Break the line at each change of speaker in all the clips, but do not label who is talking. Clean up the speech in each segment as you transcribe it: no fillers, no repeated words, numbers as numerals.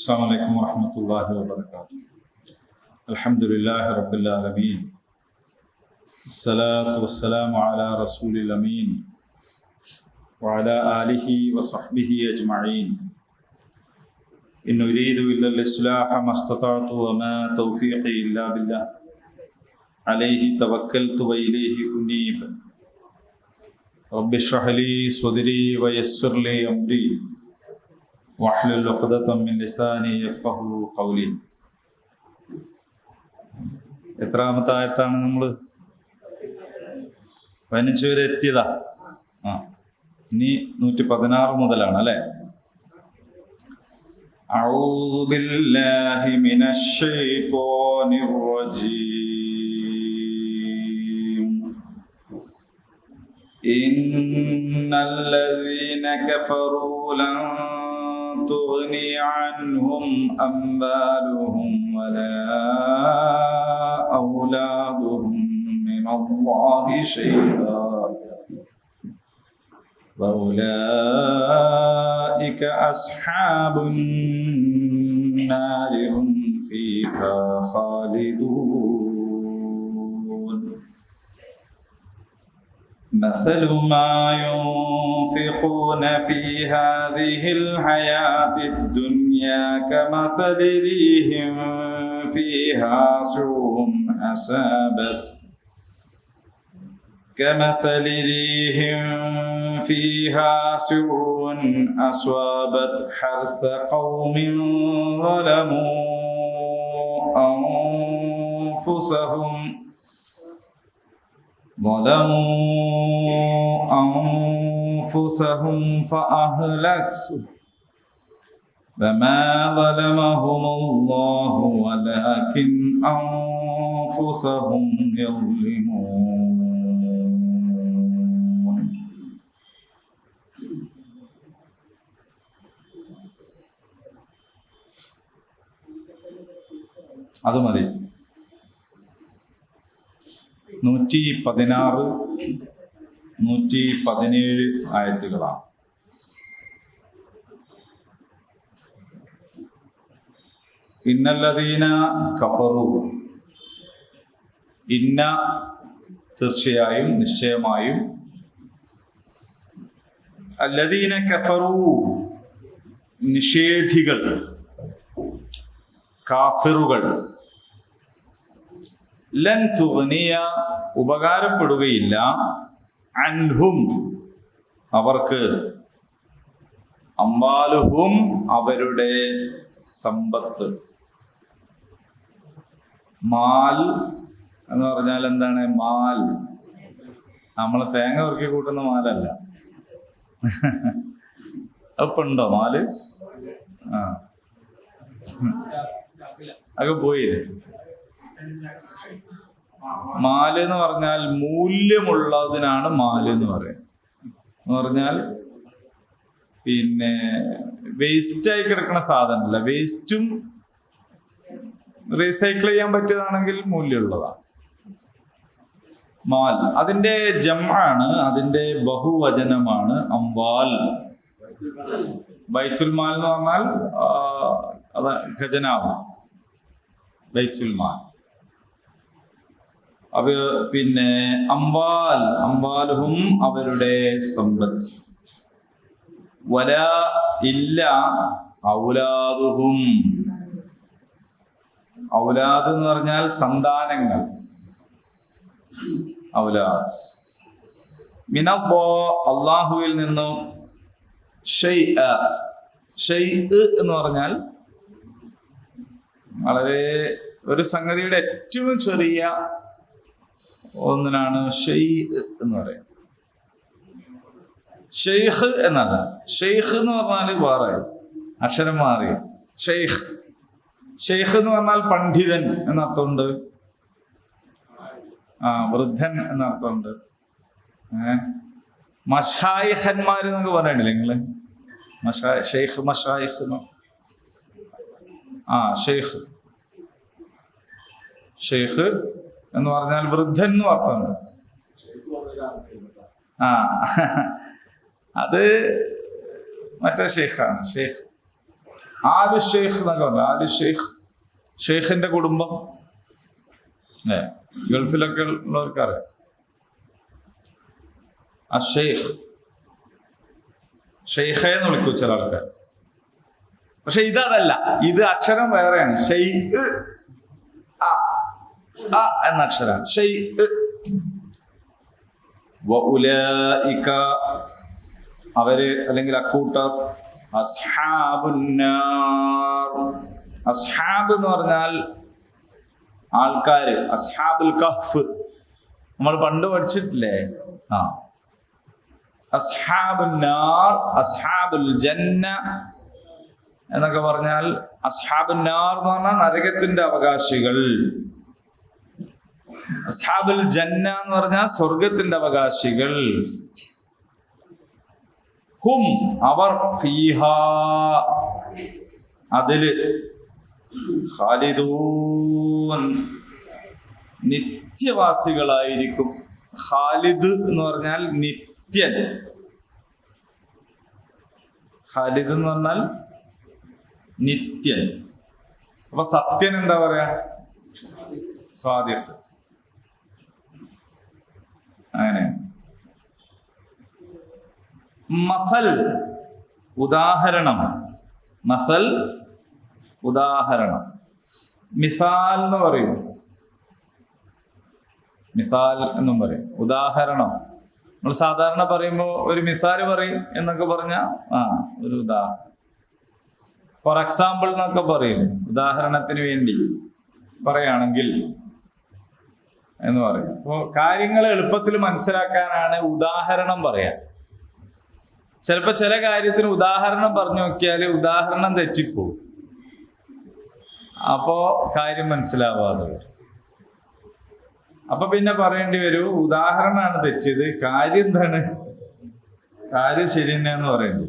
السلام عليكم ورحمة الله وبركاته. الحمد لله رب العالمين. الصلاة والسلام على رسول الأمين وعلى آله وصحبه أجمعين. إن أريد إلا الإصلاح ما استطعت وما توفيقي إلا بالله عليه توكلت وإليه أنيب. رب اشرح لي صدري ويسر لي أمري واحلل عقدة من لساني يفقهوا قولي. എത്രാമത്തെ ആയത്താണ് നമ്മൾ? 15 വരെ എത്തിയതാ. ഇനി 116 മുതലാണ് അല്ലേ? أعوذ بالله من الشيطان الرجيم. إن الذين كفروا لن تغني عنهم أموالهم ولا أولادهم من الله شيئا وأولئك أصحاب النار هم فيها خالدون. مثل ما ينفقون في هذه الحياة الدنيا كمثل ريح فيها سرٌ أصابت حرث قوم ظلموا أنفسهم فأهلكت فما ظلمهم الله ولكن أنفسهم يظلمون. അത് മതി. 116, 117 ആയത്തുകളാണ്. ഇന്നല്ലദീന കഫറു, ഇന്ന തീർച്ചയായും നിശ്ചയമായും, അല്ലദീന കഫറു നിഷേധികൾ, കാഫിറുകൾ, ലൻ തുഗ്നിയ ഉപകാരപ്പെടുകയില്ല, അൻഹും അവർക്ക്, അംവാലുഹും അവരുടെ സമ്പത്ത്. മാൽ എന്ന് പറഞ്ഞാൽ എന്താണ്? മാൽ നമ്മളെ തേങ്ങ ഉറുക്കി കൂട്ടുന്ന മാലല്ല. അപ്പുണ്ടോ മാല്? അതൊക്കെ പോയില്ലേ? മാല് എന്ന് പറഞ്ഞാൽ മൂല്യമുള്ളതിനാണ് മാല് എന്ന് പറയുന്നത്. എന്ന് പറഞ്ഞാൽ പിന്നെ വേസ്റ്റായി കിടക്കുന്ന സാധനമല്ല, വേസ്റ്റും റീസൈക്കിൾ ചെയ്യാൻ പറ്റിയതാണെങ്കിൽ മൂല്യമുള്ളതാണ് മാൽ. അതിന്റെ ജംആണ്, അതിന്റെ ബഹുവചനമാണ് അംവാൽ. ബൈത്തുൽ മാൽ എന്ന് പറഞ്ഞാൽ ഖജനാവ്, ബൈത്തുൽ മാൽ. അത് പിന്നെ അംവാൽ, അംവാലുഹും അവരുടെ സമ്പത്ത്. വല ഇല്ല ഔലാദുഹും, ഔലാദ് എന്ന് പറഞ്ഞാൽ സന്താനങ്ങൾ, ഔലാദ്. മിനല്ലാ അള്ളാഹുവിൽ നിന്നും, ഷൈഅ് എന്ന് പറഞ്ഞാൽ വളരെ ഒരു സംഗതിയുടെ ഏറ്റവും ചെറിയ ഒന്നിനാണ് ഷൈഅ് എന്ന് പറയുന്നത്. ഷെയ്ഖ് എന്നല്ല, ഷെയ്ഖ് എന്ന് പറഞ്ഞാൽ വേറെ അക്ഷരം മാറി. ഷെയ്ഖ് എന്ന് പറഞ്ഞാൽ പണ്ഡിതൻ എന്നർത്ഥമുണ്ട്, വൃദ്ധൻ എന്നർത്ഥമുണ്ട്. മഷായിഖന്മാർ എന്നൊക്കെ പറയണില്ലേ നിങ്ങള്? ഷെയ്ഖ്, മഷായിഖ്. ഷെയ്ഖ് എന്ന് പറഞ്ഞാൽ വൃദ്ധൻ എന്ന് അർത്ഥമുണ്ട്. അത് മറ്റേ ഷെയ്ഖാണ്. ഷെയ്ഖ് ആലു ഷെയ്ഖ് എന്നൊക്കെ പറഞ്ഞു. ആലു ഷെയ്ഖ്, ഷെയ്ഖിന്റെ കുടുംബം അല്ലേ? ഗൾഫിലൊക്കെ ഉള്ളവർക്കറിയാം. അഷെയ്ഖ്, ഷെയ്ഖെ എന്ന് വിളിക്കൂ ചില ആൾക്കാർ. പക്ഷെ ഇതല്ല, ഇത് അക്ഷരം വേറെയാണ്. എന്ന അക്ഷരാണ് അവര് അല്ലെങ്കിൽ അക്കൂട്ടർ അസ്ഹാബുന്നാർ. അസ്ഹാബ് എന്ന് പറഞ്ഞാൽ ആൾക്കാര്. അസ്ഹാബുൽ കഹ്ഫ് നമ്മൾ പണ്ട് പഠിച്ചിട്ടില്ലേ? അസ്ഹാബുന്നാർ, അസ്ഹാബുൽ ജന്ന എന്നൊക്കെ പറഞ്ഞാൽ അസ്ഹാബുന്നാർ എന്ന് പറഞ്ഞാൽ നരകത്തിന്റെ അവകാശികൾ. അസ്ഹാബുൽ ജന്ന എന്ന് പറഞ്ഞാൽ സ്വർഗത്തിന്റെ അവകാശികൾ. ഹും അവർ ഫീഹാ അതില് ഖാലിദൂൻ നിത്യവാസികളായിരിക്കും. ഖാലിദ് എന്ന് പറഞ്ഞാൽ നിത്യൻ. ഖാലിദ് എന്ന് പറഞ്ഞാൽ നിത്യൻ. അപ്പൊ സത്യൻ എന്താ പറയാ? സ്വാദിഖ്. അങ്ങനെ മസൽ ഉദാഹരണം. മസൽ ഉദാഹരണം. മിസാൽ എന്ന് പറയും. മിസാൽ എന്നും പറയും. ഉദാഹരണം നമ്മൾ സാധാരണ പറയുമ്പോൾ ഒരു മിസാൽ പറയും എന്നൊക്കെ പറഞ്ഞാൽ ഒരു ഉദാഹരണം. ഫോർ എക്സാമ്പിൾ എന്നൊക്കെ പറയും. ഉദാഹരണത്തിന് വേണ്ടി പറയുകയാണെങ്കിൽ എന്ന് പറയും. അപ്പോൾ കാര്യങ്ങൾ എളുപ്പത്തിൽ മനസ്സിലാക്കാനാണ് ഉദാഹരണം പറയാൻ. ചിലപ്പോൾ ചില കാര്യത്തിന് ഉദാഹരണം പറഞ്ഞു നോക്കിയാൽ ഉദാഹരണം തെറ്റിപ്പോവും. അപ്പോ കാര്യം മനസ്സിലാവാതെ വരും. അപ്പൊ പിന്നെ പറയേണ്ടി വരും ഉദാഹരണമാണ് തെറ്റിയത്, കാര്യം എന്താണ്, കാര്യം ശരി തന്നെയാന്ന് പറയേണ്ടി.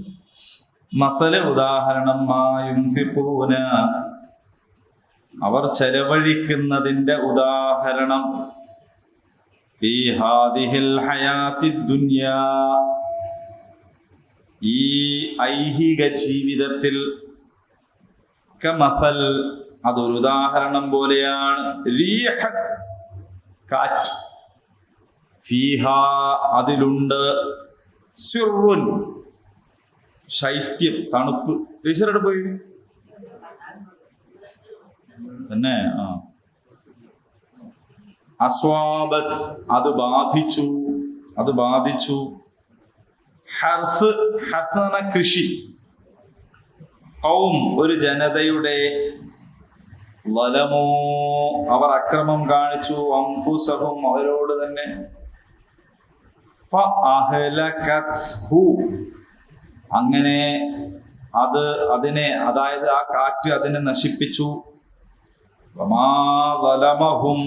മസല ഉദാഹരണം മായുൻഫിഖൂന അവർ ചെലവഴിക്കുന്നതിന്റെ ഉദാഹരണം ഫീ ഹാദിഹിൽ ഹയാത്തിദ് ദുനിയാ ഈ ഐഹിക ജീവിതത്തിൽ കമസൽ അതൊരു ഉദാഹരണം പോലെയാണ്. റീഹ കാറ്റ്, ഫീഹാ അതിലുണ്ട്, സിർറുൻ ശൈത്യം തണുപ്പ്. ടീച്ചറെവിടെ പോയി തന്നെ? അസ്വാബത്ത് അത് ബാധിച്ചു, അത് ബാധിച്ചു. ഹർഫ്, ഹർഫ് എന്ന കൃഷി. ഖൗം ഒരു ജനതയുടെ, വലമോ അവർ അക്രമം കാണിച്ചു, അംഫുസഹും അവരോട് തന്നെ, ഫഅഹ്ലകത്ഹു അങ്ങനെ അത് അതിനെ, അതായത് ആ കാറ്റ് അതിനെ നശിപ്പിച്ചു. വമാ വലമഹും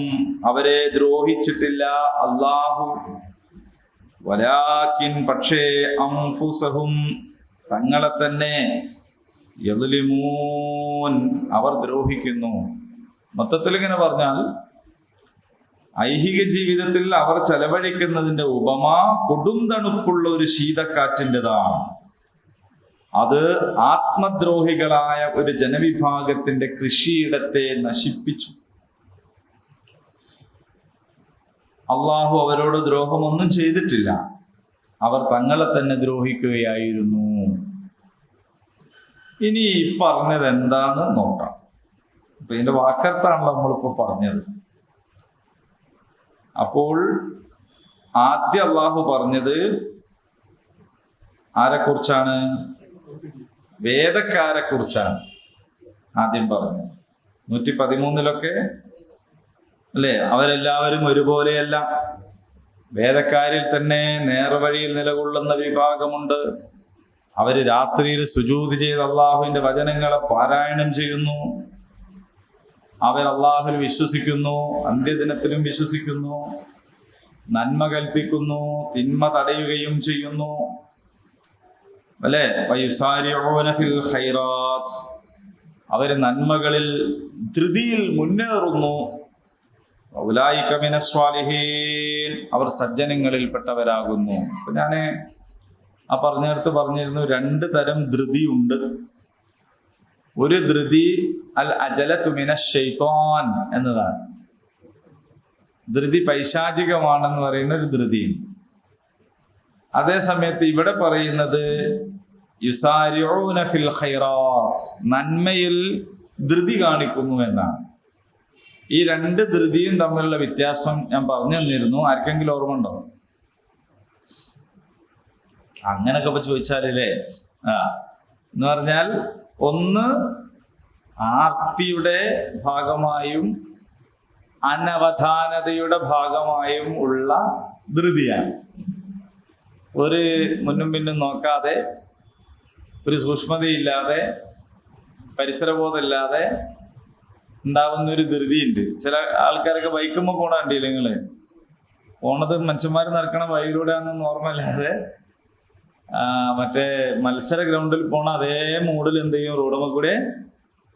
അവരെ ദ്രോഹിച്ചിട്ടില്ല അല്ലാഹു, വലാകിൻ പക്ഷേ അംഫുസഹും തങ്ങളെ തന്നെ, യദ്ലിമൂൻ അവർ ദ്രോഹിക്കുന്നു. മൊത്തത്തിൽ ഇങ്ങനെ പറഞ്ഞാൽ ഐഹിക ജീവിതത്തിൽ അവർ ചെലവഴിക്കുന്നതിന്റെ ഉപമ കൊടും തണുപ്പുള്ള ഒരു ശീതക്കാറ്റിൻ്റെതാണ്. അത് ആത്മദ്രോഹികളായ ഒരു ജനവിഭാഗത്തിന്റെ കൃഷിയിടത്തെ നശിപ്പിച്ചു. അള്ളാഹു അവരോട് ദ്രോഹമൊന്നും ചെയ്തിട്ടില്ല, അവർ തങ്ങളെ തന്നെ ദ്രോഹിക്കുകയായിരുന്നു. ഇനി പറഞ്ഞത് എന്താന്ന് നോക്കാം. അപ്പൊ ഇതിന്റെ വാക്കർത്താണല്ലോ നമ്മളിപ്പോ പറഞ്ഞത്. അപ്പോൾ ആദ്യം അള്ളാഹു പറഞ്ഞത് ആരെക്കുറിച്ചാണ്? വേദക്കാരെ കുറിച്ചാണ് ആദ്യം പറഞ്ഞത്. 113 അല്ലേ? അവരെല്ലാവരും ഒരുപോലെയല്ല. വേദക്കാരിൽ തന്നെ നേർവഴിയിൽ നിലകൊള്ളുന്ന വിഭാഗമുണ്ട്. അവര് രാത്രിയിൽ സുജൂദ് ചെയ്ത് അള്ളാഹുവിന്റെ വചനങ്ങളെ പാരായണം ചെയ്യുന്നു. അവർ അള്ളാഹുവിൽ വിശ്വസിക്കുന്നു, അന്ത്യദിനത്തിലും വിശ്വസിക്കുന്നു, നന്മ കൽപ്പിക്കുന്നു, തിന്മ തടയുകയും ചെയ്യുന്നു. അല്ലേ? വയുസാരിഊന ഫിൽ ഖൈറാത്ത് അവര് നന്മകളിൽ ധൃതിയിൽ മുന്നേറുന്നു. ഉലൈക മിനസ് സ്വാലിഹീൻ അവർ സജ്ജനങ്ങളിൽപ്പെട്ടവരാകുന്നു. അപ്പൊ ഞാന് പറഞ്ഞിരുന്നു 2 തരം ധൃതിയുണ്ട്. ഒരു ധൃതി അൽ അജലതു മിനശ് ശൈത്വാൻ എന്നതാണ്. ധൃതി പൈശാചികമാണെന്ന് പറയുന്ന ഒരു ധൃതിയും. അതേ സമയത്ത് ഇവിടെ പറയുന്നത് യുസാരിഊന ഫിൽ ഖൈറാത്ത്, നന്മയിൽ ധൃതി കാണിക്കുന്നു എന്നാണ്. ഈ രണ്ട് ധൃതിയും തമ്മിലുള്ള വ്യത്യാസം ഞാൻ പറഞ്ഞു തന്നിരുന്നു. ആർക്കെങ്കിലും ഓർമ്മ ഉണ്ടോ? അങ്ങനൊക്കെ ഇപ്പൊ ചോദിച്ചാലേ എന്ന് പറഞ്ഞാൽ ഒന്ന് ആർത്തിയുടെ ഭാഗമായും അനവധാനതയുടെ ഭാഗമായും ഉള്ള ധൃതിയാണ്. ഒരു മുന്നും പിന്നും നോക്കാതെ, ഒരു സൂക്ഷ്മതയില്ലാതെ, പരിസരബോധമില്ലാതെ ഉണ്ടാവുന്ന ഒരു ധൃതിയുണ്ട്. ചില ആൾക്കാരൊക്കെ ബൈക്കുമ്പോൾ പോണ കണ്ടില്ല നിങ്ങള്? പോണത് മനുഷ്യന്മാർ നടക്കണ വഴിയിലൂടെയാണെന്ന് ഓർമ്മയില്ലാതെ മറ്റേ മത്സര ഗ്രൗണ്ടിൽ പോണ അതേ മൂഡിൽ എന്ത് ചെയ്യും, റോഡുമ്മ കൂടെ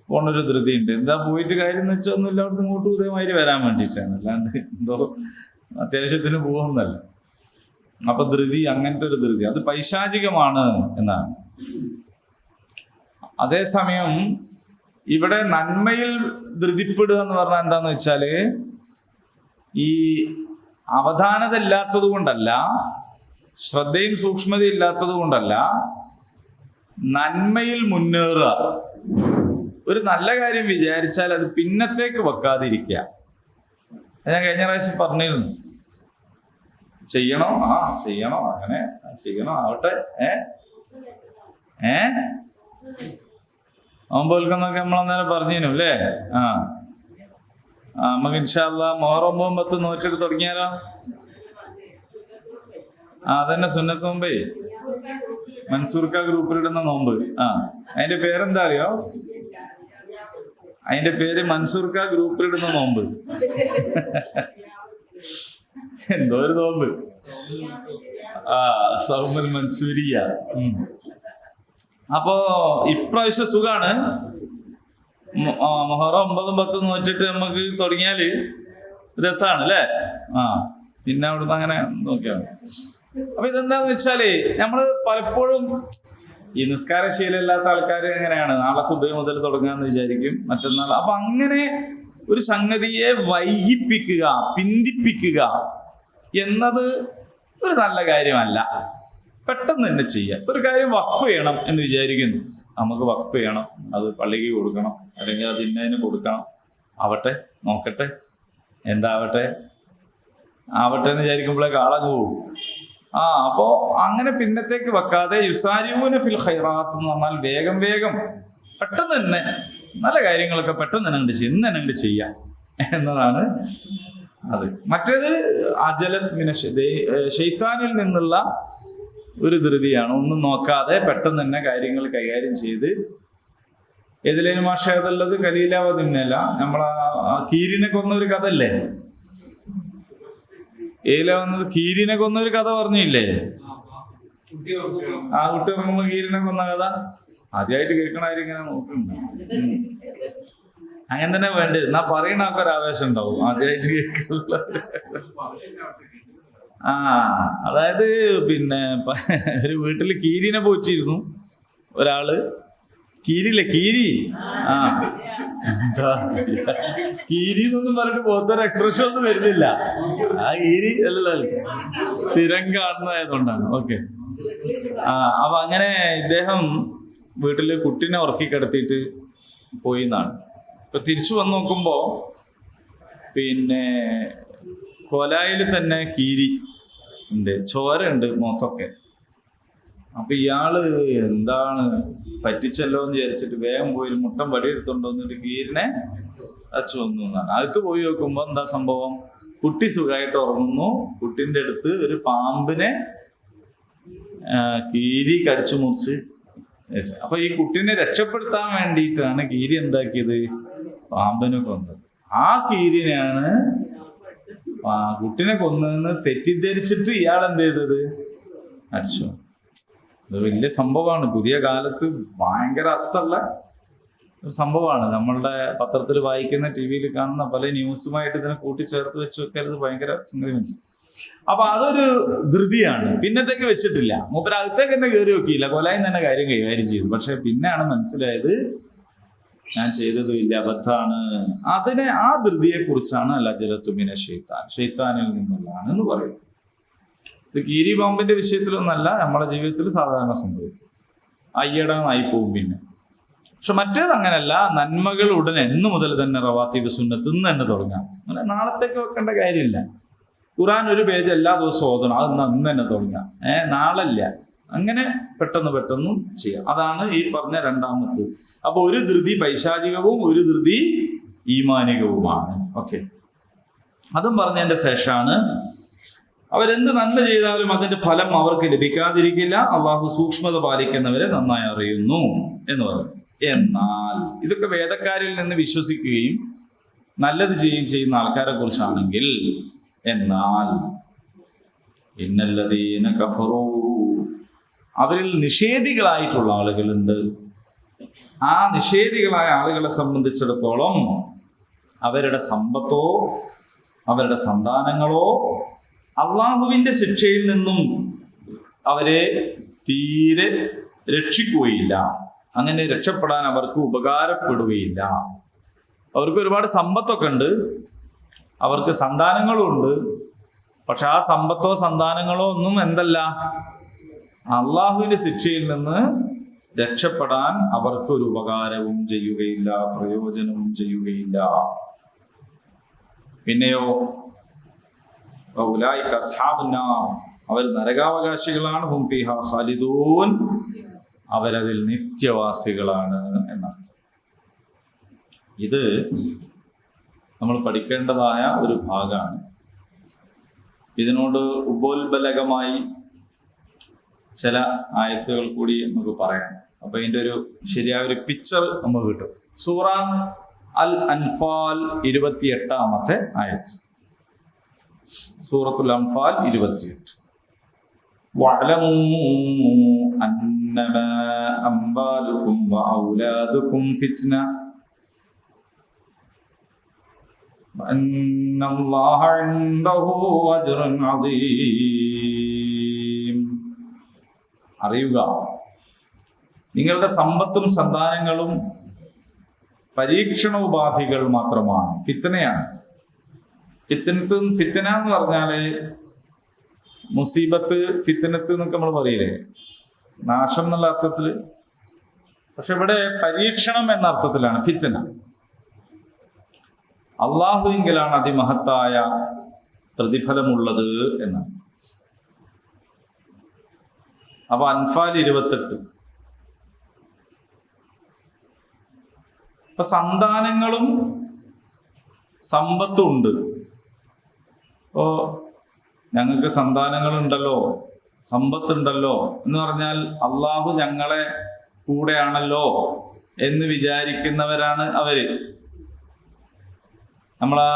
പോണൊരു ധൃതിയുണ്ട്. എന്താ പോയിട്ട് കാര്യം എന്ന് വെച്ചാൽ ഒന്നും എല്ലാവർക്കും ഇങ്ങോട്ട് ഉദയമാതിരി വരാൻ വേണ്ടിയിട്ടാണ്, അല്ലാണ്ട് എന്തോ അത്യാവശ്യത്തിന് പോകുന്നല്ല. അപ്പൊ ധൃതി, അങ്ങനത്തെ ഒരു ധൃതി, അത് പൈശാചികമാണ് എന്നാണ്. അതേസമയം ഇവിടെ നന്മയിൽ ധൃതിപ്പെടുക എന്ന് പറഞ്ഞാൽ എന്താന്ന് വെച്ചാല് ഈ അവധാനത ഇല്ലാത്തത് കൊണ്ടല്ല, ശ്രദ്ധയും സൂക്ഷ്മതയും ഇല്ലാത്തത് കൊണ്ടല്ല, നന്മയിൽ മുന്നേറുക. ഒരു നല്ല കാര്യം വിചാരിച്ചാൽ അത് പിന്നത്തേക്ക് വെക്കാതിരിക്കുക. ഞാൻ കഴിഞ്ഞ പ്രാവശ്യം പറഞ്ഞിരുന്നു, ചെയ്യണോ ചെയ്യണോ അങ്ങനെ ചെയ്യണോ ആവട്ടെ, നോമ്പൊൽക്കുന്നൊക്കെ നമ്മളന്നേരം പറഞ്ഞിരുന്നു അല്ലേ? നമുക്ക് ഇൻഷാ അല്ലാഹ് മുഹറം 9, 10 നോറ്റെടുത്ത് തുടങ്ങിയാലോ? അതന്നെ സുന്നത്ത് നോമ്പേ, മൻസൂർക്ക ഗ്രൂപ്പിലിടുന്ന നോമ്പ്. അതിന്റെ പേരെന്താ അറിയോ? അതിന്റെ പേര് മൻസൂർക്ക ഗ്രൂപ്പിലിടുന്ന നോമ്പ്. എന്തോ ഒരു നോമ്പ്, സൗമൽ മൻസൂരിയ. അപ്പോ ഇപ്രാവശ്യം സുഖാണ്. മുഹറം 9, 10 നോറ്റിട്ട് നമുക്ക് തുടങ്ങിയാല് രസാണ് അല്ലേ? പിന്നെ അവിടുന്ന് അങ്ങനെ നോക്കിയാണ്. അപ്പൊ ഇതെന്താന്ന് വെച്ചാല് നമ്മള് പലപ്പോഴും ഈ നിസ്കാരശീലമില്ലാത്ത ആൾക്കാർ എങ്ങനെയാണ്, നാളെ സുബഹി മുതൽ തുടങ്ങാന്ന് വിചാരിക്കും, മറ്റന്നാൾ. അപ്പൊ അങ്ങനെ ഒരു സംഗതിയെ വൈകിപ്പിക്കുക, പിന്തിപ്പിക്കുക എന്നത് ഒരു നല്ല കാര്യമല്ല. പെട്ടെന്ന് തന്നെ ചെയ്യാം. ഒരു കാര്യം വഖഫ് ചെയ്യണം എന്ന് വിചാരിക്കുന്നു, നമുക്ക് വഖഫ് ചെയ്യണം, അത് പള്ളിക്ക് കൊടുക്കണം, അല്ലെങ്കിൽ അത് ഇന്നതിന് കൊടുക്കണം, ആവട്ടെ, നോക്കട്ടെ, എന്താവട്ടെ ആവട്ടെ എന്ന് വിചാരിക്കുമ്പോഴേക്ക് ആളങ്ങ് പോകും. അപ്പോ അങ്ങനെ പിന്നത്തേക്ക് വെക്കാതെ യുസാരിഊന ഫിൽ ഖൈറാത്ത് എന്ന് പറഞ്ഞാൽ വേഗം വേഗം പെട്ടെന്ന് തന്നെ നല്ല കാര്യങ്ങളൊക്കെ പെട്ടെന്ന് തന്നെ അങ്ങോട്ട് ചെയ്യാം എന്നതാണ് അത്. മറ്റേത് അജലത് മിനശ് ശൈത്താനിൽ നിന്നുള്ള ഒരു ധൃതിയാണ്. ഒന്നും നോക്കാതെ പെട്ടെന്ന് തന്നെ കാര്യങ്ങൾ കൈകാര്യം ചെയ്ത്. ഏതിലേനും മാഷ ഏതുള്ളത്? കലീലാവതിന്നല്ല, നമ്മളാ കീരിനെ കൊന്ന ഒരു കഥ അല്ലേ? ഏല വന്നത് കീരിനെ കൊന്ന ഒരു കഥ പറഞ്ഞില്ലേ? കുട്ടി ഉറങ്ങുമ്പോ കീരിനെ കൊന്ന കഥ ആദ്യമായിട്ട് കേൾക്കണാരും ഇങ്ങനെ നോക്കുന്നുണ്ട്. അങ്ങനെ തന്നെ വേണ്ടത്. എന്നാ പറയണ ആൾക്കൊരു ആവേശം ഉണ്ടാവും ആദ്യമായിട്ട് കേൾക്കുള്ള. അതായത് പിന്നെ ഒരു വീട്ടില് കീരിനെ പോച്ചിരുന്നു ഒരാള്. കീരില്ലേ, കീരി. എന്താ കീരി എന്നൊന്നും പറഞ്ഞിട്ട് പോത്തൊരു എക്സ്പ്രഷൻ ഒന്നും വരുന്നില്ല. കീരി അല്ലല്ലോ, സ്ഥിരം കാണുന്നതായതുകൊണ്ടാണ്. ഓക്കെ. അപ്പൊ അങ്ങനെ ഇദ്ദേഹം വീട്ടില് കുട്ടിനെ ഉറക്കി കിടത്തിയിട്ട് പോയി എന്നാണ്. ഇപ്പൊ തിരിച്ചു വന്ന് നോക്കുമ്പോ പിന്നെ കൊലായിൽ തന്നെ കീരി ഉണ്ട്, ചോര ഉണ്ട് മുഖത്തൊക്കെ. അപ്പൊ ഇയാള് എന്താണ് പറ്റിച്ചല്ലോ എന്ന് വിചാരിച്ചിട്ട് വേഗം പോയി മുട്ടൻ പടി എടുത്തോണ്ട് വന്നിട്ട് കീരിനെ അച്ചു വന്നു എന്നാണ്. അകത്ത് പോയി നോക്കുമ്പോ എന്താ സംഭവം? കുട്ടി സുഖമായിട്ട് ഉറങ്ങുന്നു. കുട്ടിന്റെ അടുത്ത് ഒരു പാമ്പിനെ കീരി കടിച്ചു മുറിച്ച്. അപ്പൊ ഈ കുട്ടിനെ രക്ഷപ്പെടുത്താൻ വേണ്ടിയിട്ടാണ് കീരി എന്താക്കിയത്? പാമ്പിനെ കൊന്നത്. ആ കീരിനെയാണ് കുട്ടിനെ കൊന്നതെന്ന് തെറ്റിദ്ധരിച്ചിട്ട് ഇയാൾ എന്ത് ചെയ്തത്? അടിച്ചു. ഇത് വലിയ സംഭവമാണ്. പുതിയ കാലത്ത് ഭയങ്കര അർത്ഥമുള്ള ഒരു സംഭവമാണ്. നമ്മളുടെ പത്രത്തിൽ വായിക്കുന്ന, ടി വിയിൽ കാണുന്ന പല ന്യൂസുമായിട്ട് ഇതിനെ കൂട്ടിച്ചേർത്ത് വെച്ച് വെക്കരുത്. ഭയങ്കര സംഗതി മനസ്സിലായി. അപ്പൊ അതൊരു ധൃതിയാണ്. പിന്നത്തേക്ക് വെച്ചിട്ടില്ല. മൂപ്പര് അകത്തേക്ക് തന്നെ കയറി നോക്കിയില്ല, കൊലായി തന്നെ കാര്യം കൈകാര്യം ചെയ്തു. പക്ഷെ പിന്നെയാണ് മനസ്സിലായത് ഞാൻ ചെയ്തതും ഇല്ല, അബദ്ധാണ്. ആ ധൃതിയെ കുറിച്ചാണ് ലജലത്തുമിന ഷെയ്ത്താൻ, ഷെയ്ത്താനിൽ നിന്നുള്ളതാണ് എന്ന് പറയും. ഇത് കീരി പാമ്പിന്റെ വിഷയത്തിലൊന്നല്ല, നമ്മുടെ ജീവിതത്തിൽ സാധാരണ സംഭവിക്കും. അയ്യടാന്നായി പോവും പിന്നെ. പക്ഷെ മറ്റേത് അങ്ങനെയല്ല. നന്മകൾ ഉടനെ ഇന്ന് മുതൽ തന്നെ റവാത്തിബ് സുന്നത്ത് ഇന്ന് തന്നെ തുടങ്ങാം. അങ്ങനെ നാളത്തേക്ക് വെക്കേണ്ട കാര്യമില്ല. ഖുർആൻ ഒരു പേജ് എല്ലാ ദിവസവും ഓതണം, അത് ഇന്ന് തന്നെ തുടങ്ങാം. നാളല്ല, അങ്ങനെ പെട്ടെന്ന് ചെയ്യാം. അതാണ് ഈ പറഞ്ഞ രണ്ടാമത്തെ. അപ്പൊ ഒരു ധൃതി പൈശാചികവും ഒരു ധൃതി ഈമാനികവുമാണ്. ഓക്കെ, അതും പറഞ്ഞതിന്റെ ശേഷമാണ് അവരെന്ത് നന്മ ചെയ്താലും അതിന്റെ ഫലം അവർക്ക് ലഭിക്കാതിരിക്കില്ല. അള്ളാഹു സൂക്ഷ്മത പാലിക്കുന്നവരെ നന്നായി അറിയുന്നു എന്ന് പറഞ്ഞു. എന്നാൽ ഇതൊക്കെ വേദക്കാരിൽ നിന്ന് വിശ്വസിക്കുകയും നല്ലത് ചെയ്യുന്ന ആൾക്കാരെ കുറിച്ചാണെങ്കിൽ, എന്നാൽ ഇന്നല്ലദീന കഫറൂ, അവരിൽ നിഷേധികളായിട്ടുള്ള ആളുകളുണ്ട്. ആ നിഷേധികളായ ആളുകളെ സംബന്ധിച്ചിടത്തോളം അവരുടെ സമ്പത്തോ അവരുടെ സന്താനങ്ങളോ അള്ളാഹുവിന്റെ ശിക്ഷയിൽ നിന്നും അവരെ തീരെ രക്ഷിക്കുകയില്ല. അങ്ങനെ രക്ഷപ്പെടാൻ അവർക്ക് ഉപകാരപ്പെടുകയില്ല. അവർക്ക് ഒരുപാട് സമ്പത്തൊക്കെ ഉണ്ട്, അവർക്ക് സന്താനങ്ങളും ഉണ്ട്. പക്ഷെ ആ സമ്പത്തോ സന്താനങ്ങളോ ഒന്നും എന്തല്ല, അള്ളാഹുവിന്റെ ശിക്ഷയിൽ നിന്ന് രക്ഷപ്പെടാൻ അവർക്ക് ഒരു ഉപകാരവും ചെയ്യുകയില്ല, പ്രയോജനവും ചെയ്യുകയില്ല. പിന്നെയോ ഉലൈക അസ്ഹാബുന്നാർ, അവർ നരകാവകാശികളാണ്. ഹും ഫീഹാ ഖാലിദൂൻ, അവരതിൽ നിത്യവാസികളാണ് എന്നർത്ഥം. ഇത് നമ്മൾ പഠിക്കേണ്ടതായ ഒരു ഭാഗമാണ്. ഇതിനോട് ഉപോത്ബലകമായി ചില ആയത്തുകൾ കൂടി നമുക്ക് പറയാം. അപ്പൊ ഇതിന്റെ ഒരു ശരിയായ ഒരു പിക്ചർ നമുക്ക് കിട്ടും. സൂറ അൽ അൻഫാൽ 28-ാമത്തെ ആയത്ത്. സൂറത്തുൽ അൻഫാൽ 28. വഅലമൂ അന്നമാ അംവാലുകും വഔലാദുകും ഫിത്ന വഅന്നല്ലാഹ ഇൻദഹു അജ്റുൻ അദീം. അറിയുക, നിങ്ങളുടെ സമ്പത്തും സന്താനങ്ങളും പരീക്ഷണോപാധികൾ മാത്രമാണ്, ഫിത്നയാണ്. ഫിത്ന എന്ന് പറഞ്ഞാല് മുസീബത്ത്, ഫിത്നത്ത് എന്നൊക്കെ നമ്മൾ പറയില്ലേ, നാശം എന്നുള്ള അർത്ഥത്തില്. പക്ഷെ ഇവിടെ പരീക്ഷണം എന്ന അർത്ഥത്തിലാണ് ഫിത്ന. അള്ളാഹുവിങ്കലാണ് അതിമഹത്തായ പ്രതിഫലമുള്ളത് എന്നാണ്. അപ്പൊ അൻഫാൽ 28. അപ്പൊ സന്താനങ്ങളും സമ്പത്തും ഉണ്ട്. ഇപ്പോ ഞങ്ങൾക്ക് സന്താനങ്ങളുണ്ടല്ലോ, സമ്പത്തുണ്ടല്ലോ എന്ന് പറഞ്ഞാൽ അള്ളാഹു ഞങ്ങളെ കൂടെയാണല്ലോ എന്ന് വിചാരിക്കുന്നവരാണ് അവര്. നമ്മളാ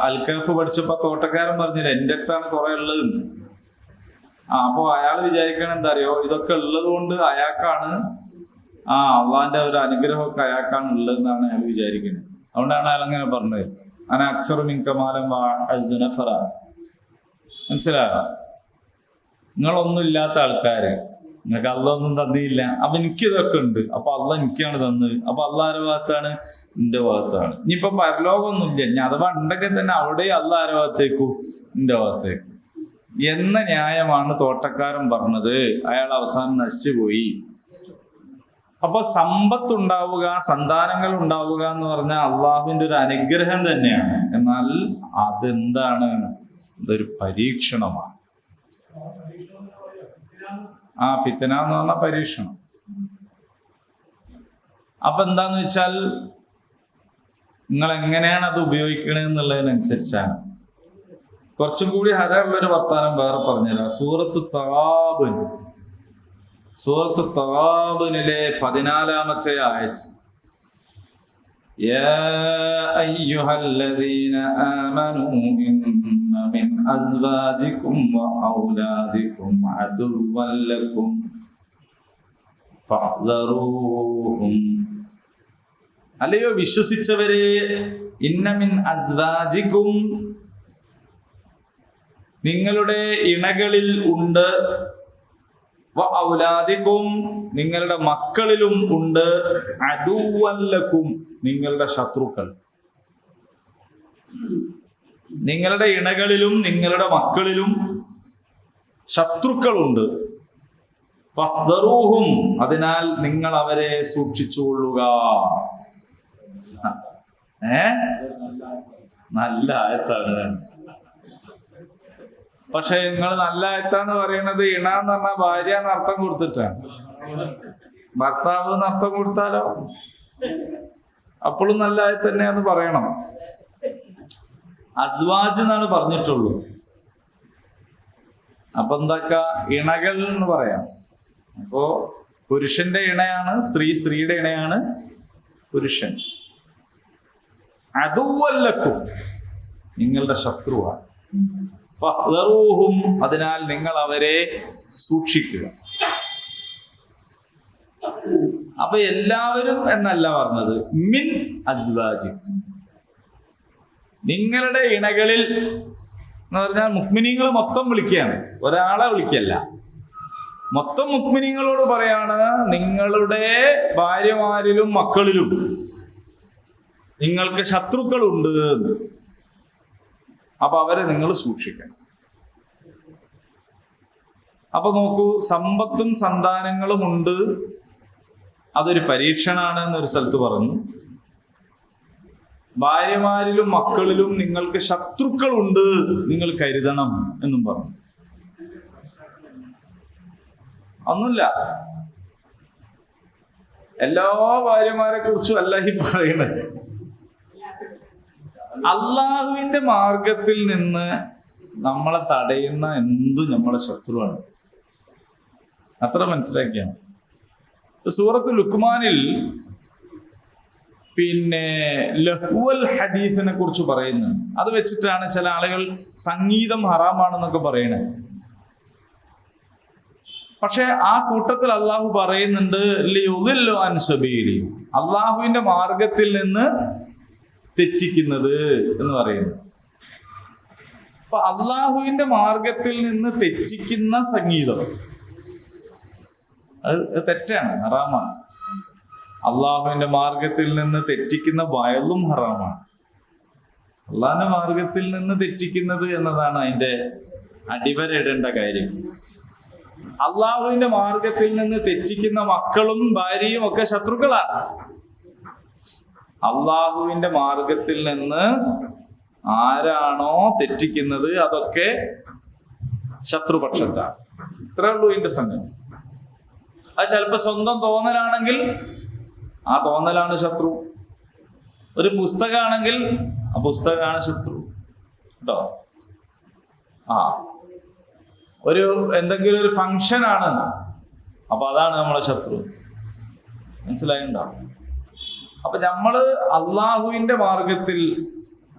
അൽക്കഫ് പഠിച്ചപ്പോ തോട്ടക്കാരൻ പറഞ്ഞില്ല എന്റെ അടുത്താണ് കുറെ ഉള്ളത്. അപ്പൊ അയാൾ വിചാരിക്കണം എന്താ അറിയോ, ഇതൊക്കെ ഉള്ളത് കൊണ്ട് അയാൾക്കാണ് അള്ളാന്റെ ഒരു അനുഗ്രഹമൊക്കെ അയാൾക്കാണ് ഉള്ളതെന്നാണ് അയാൾ വിചാരിക്കുന്നത്. അതുകൊണ്ടാണ് അയാൾ അങ്ങനെ പറഞ്ഞത്, അന അക്സറു മിൻകമാലം വഅസ്നഫറ. മനസ്സിലായോ? നിങ്ങളൊന്നും ഇല്ലാത്ത ആൾക്കാര്, നിങ്ങൾക്ക് അള്ള ഒന്നും തന്നില്ല, അപ്പൊ എനിക്കിതൊക്കെ ഉണ്ട്, അപ്പൊ അള്ള എനിക്കാണ് തന്നത്. അപ്പൊ അള്ള ആരുടെ ഭാഗത്താണ്? എന്റെ ഭാഗത്താണ്. ഇനിയിപ്പൊ പരലോകമൊന്നുമില്ല, ഇനി അഥവാ ഉണ്ടെങ്കിൽ തന്നെ അവിടെ അള്ള ആരുടെ ഭാഗത്തേക്കും? എന്റെ ഭാഗത്തേക്കും എന്ന ന്യായമാണ് തോട്ടക്കാരൻ പറഞ്ഞത്. അയാൾ അവസാനം നശിച്ചുപോയി. അപ്പൊ സമ്പത്തുണ്ടാവുക, സന്താനങ്ങൾ ഉണ്ടാവുക എന്ന് പറഞ്ഞാൽ അള്ളാഹുവിന്റെ ഒരു അനുഗ്രഹം തന്നെയാണ്. എന്നാൽ അതെന്താണ്? ഇതൊരു പരീക്ഷണമാണ്. ഫിത്ന എന്ന് പറഞ്ഞ പരീക്ഷണം. അപ്പൊ എന്താന്ന് വെച്ചാൽ നിങ്ങൾ എങ്ങനെയാണ് അത് ഉപയോഗിക്കണത് എന്നുള്ളതിനനുസരിച്ചാണ്. കുറച്ചും കൂടി ഹരമുള്ളൊരു വർത്താനം വേറെ പറഞ്ഞുതരാം. സൂറത്തു തഗാബുനിലെ 14-ാമത്തെ ആയത്ത്. യാ അയ്യുഹല്ലദീന ആമനൂ ഇന്ന മിൻ അസ്വാജികും വഔലാദികും അദുവ്വൻ ലക്കും ഫഹ്ദറൂഹും. അല്ലയോ വിശ്വസിച്ചവരെ, ഇന്ന മിൻ അസ്വാജികും, നിങ്ങളുടെ ഇണകളിൽ ഉണ്ട്, വ ഔലാദിക്കും നിങ്ങളുടെ മക്കളിലും ഉണ്ട് അദുവല്ലക്കും നിങ്ങളുടെ ശത്രുക്കൾ. നിങ്ങളുടെ ഇണകളിലും നിങ്ങളുടെ മക്കളിലും ശത്രുക്കളുണ്ട്. ഫഹ്ദറൂഹും അതിനാൽ നിങ്ങൾ അവരെ സൂക്ഷിച്ചുകൊള്ളുക. നല്ല ആയത്താണ്. പക്ഷെ നിങ്ങൾ നല്ല ആയത്താന്ന് പറയുന്നത് ഇണ എന്ന് പറഞ്ഞാൽ ഭാര്യ എന്ന് അർത്ഥം കൊടുത്തിട്ടാണ്. ഭർത്താവ് എന്ന് അർത്ഥം കൊടുത്താലോ അപ്പോഴും നല്ല ആയത്ത് തന്നെയാന്ന് പറയണം. അസ്വാജ് എന്നാണ് പറഞ്ഞിട്ടുള്ളൂ. അപ്പൊ എന്താക്ക ഇണകൾ എന്ന് പറയാം. അപ്പോ പുരുഷന്റെ ഇണയാണ് സ്ത്രീ, സ്ത്രീയുടെ ഇണയാണ് പുരുഷൻ. അദുവല്ലക്കും നിങ്ങളുടെ ശത്രുവാണ്. ഫഹ്ദറൂഹും അതിനാൽ നിങ്ങൾ അവരെ സൂക്ഷിക്കുക. അപ്പൊ എല്ലാവരും എന്നല്ല പറഞ്ഞത്, മിൻ അസ്വാജി നിങ്ങളുടെ ഇണകളിൽ എന്ന് പറഞ്ഞാൽ മുഅ്മിനീങ്ങൾ മൊത്തം വിളിക്കുകയാണ്, ഒരാളെ വിളിക്കല്ല. മൊത്തം മുഅ്മിനീങ്ങളോട് പറയാണ് നിങ്ങളുടെ ഭാര്യമാരിലും മക്കളിലും നിങ്ങൾക്ക് ശത്രുക്കളുണ്ട്. അപ്പൊ അവരെ നിങ്ങൾ സൂക്ഷിക്കണം. അപ്പൊ നോക്കൂ, സമ്പത്തും സന്താനങ്ങളും ഉണ്ട്, അതൊരു പരീക്ഷണാണ് എന്നൊരു സ്ഥലത്ത് പറഞ്ഞു. ഭാര്യമാരിലും മക്കളിലും നിങ്ങൾക്ക് ശത്രുക്കളുണ്ട്, നിങ്ങൾ കരുതണം എന്നും പറഞ്ഞു. ഒന്നുമില്ല, എല്ലാ ഭാര്യമാരെ കുറിച്ചും അല്ല ഈ പറയണത്. അള്ളാഹുവിന്റെ മാർഗത്തിൽ നിന്ന് നമ്മളെ തടയുന്ന എന്തും നമ്മളെ ശത്രുവാണ്. അത്ര മനസ്സിലാക്കിയാണ്. സൂറത്തുൽ ലുഖ്മാനിൽ പിന്നെ ലഹ്വൽ ഹദീസിനെ കുറിച്ച് പറയുന്നത്. അത് വെച്ചിട്ടാണ് ചില ആളുകൾ സംഗീതം ഹറാമാണെന്നൊക്കെ പറയണത്. പക്ഷെ ആ കൂട്ടത്തിൽ അള്ളാഹു പറയുന്നുണ്ട് ലിയുദില്ലു അൻ സബീലി, അള്ളാഹുവിന്റെ മാർഗത്തിൽ നിന്ന് തെറ്റിക്കുന്നത് എന്ന് പറയുന്നു. അപ്പൊ അള്ളാഹുവിന്റെ മാർഗത്തിൽ നിന്ന് തെറ്റിക്കുന്ന സംഗീതം അത് തെറ്റാണ്, ഹറാമാണ്. അള്ളാഹുവിന്റെ മാർഗത്തിൽ നിന്ന് തെറ്റിക്കുന്ന വയലും ഹറാമാണ്. അള്ളാഹിന്റെ മാർഗത്തിൽ നിന്ന് തെറ്റിക്കുന്നത് എന്നതാണ് അതിന്റെ അടിവരയിടേണ്ട കാര്യം. അള്ളാഹുവിന്റെ മാർഗത്തിൽ നിന്ന് തെറ്റിക്കുന്ന മക്കളും ഭാര്യയും ഒക്കെ ശത്രുക്കളാണ്. അള്ളാഹുവിന്റെ മാർഗത്തിൽ നിന്ന് ആരാണോ തെറ്റിക്കുന്നത് അതൊക്കെ ശത്രുപക്ഷത്താണ്. ഇത്രേ ഉള്ളൂ ഇതിന്റെ സംഗതി. അത് ചിലപ്പോ സ്വന്തം തോന്നലാണെങ്കിൽ ആ തോന്നലാണ് ശത്രു. ഒരു പുസ്തകമാണെങ്കിൽ ആ പുസ്തകമാണ് ശത്രു കേട്ടോ. ഒരു എന്തെങ്കിലും ഒരു ഫങ്ഷൻ ആണ്, അപ്പൊ അതാണ് നമ്മളെ ശത്രു. മനസ്സിലായിണ്ടോ? അപ്പൊ നമ്മള് അള്ളാഹുവിന്റെ മാർഗത്തിൽ,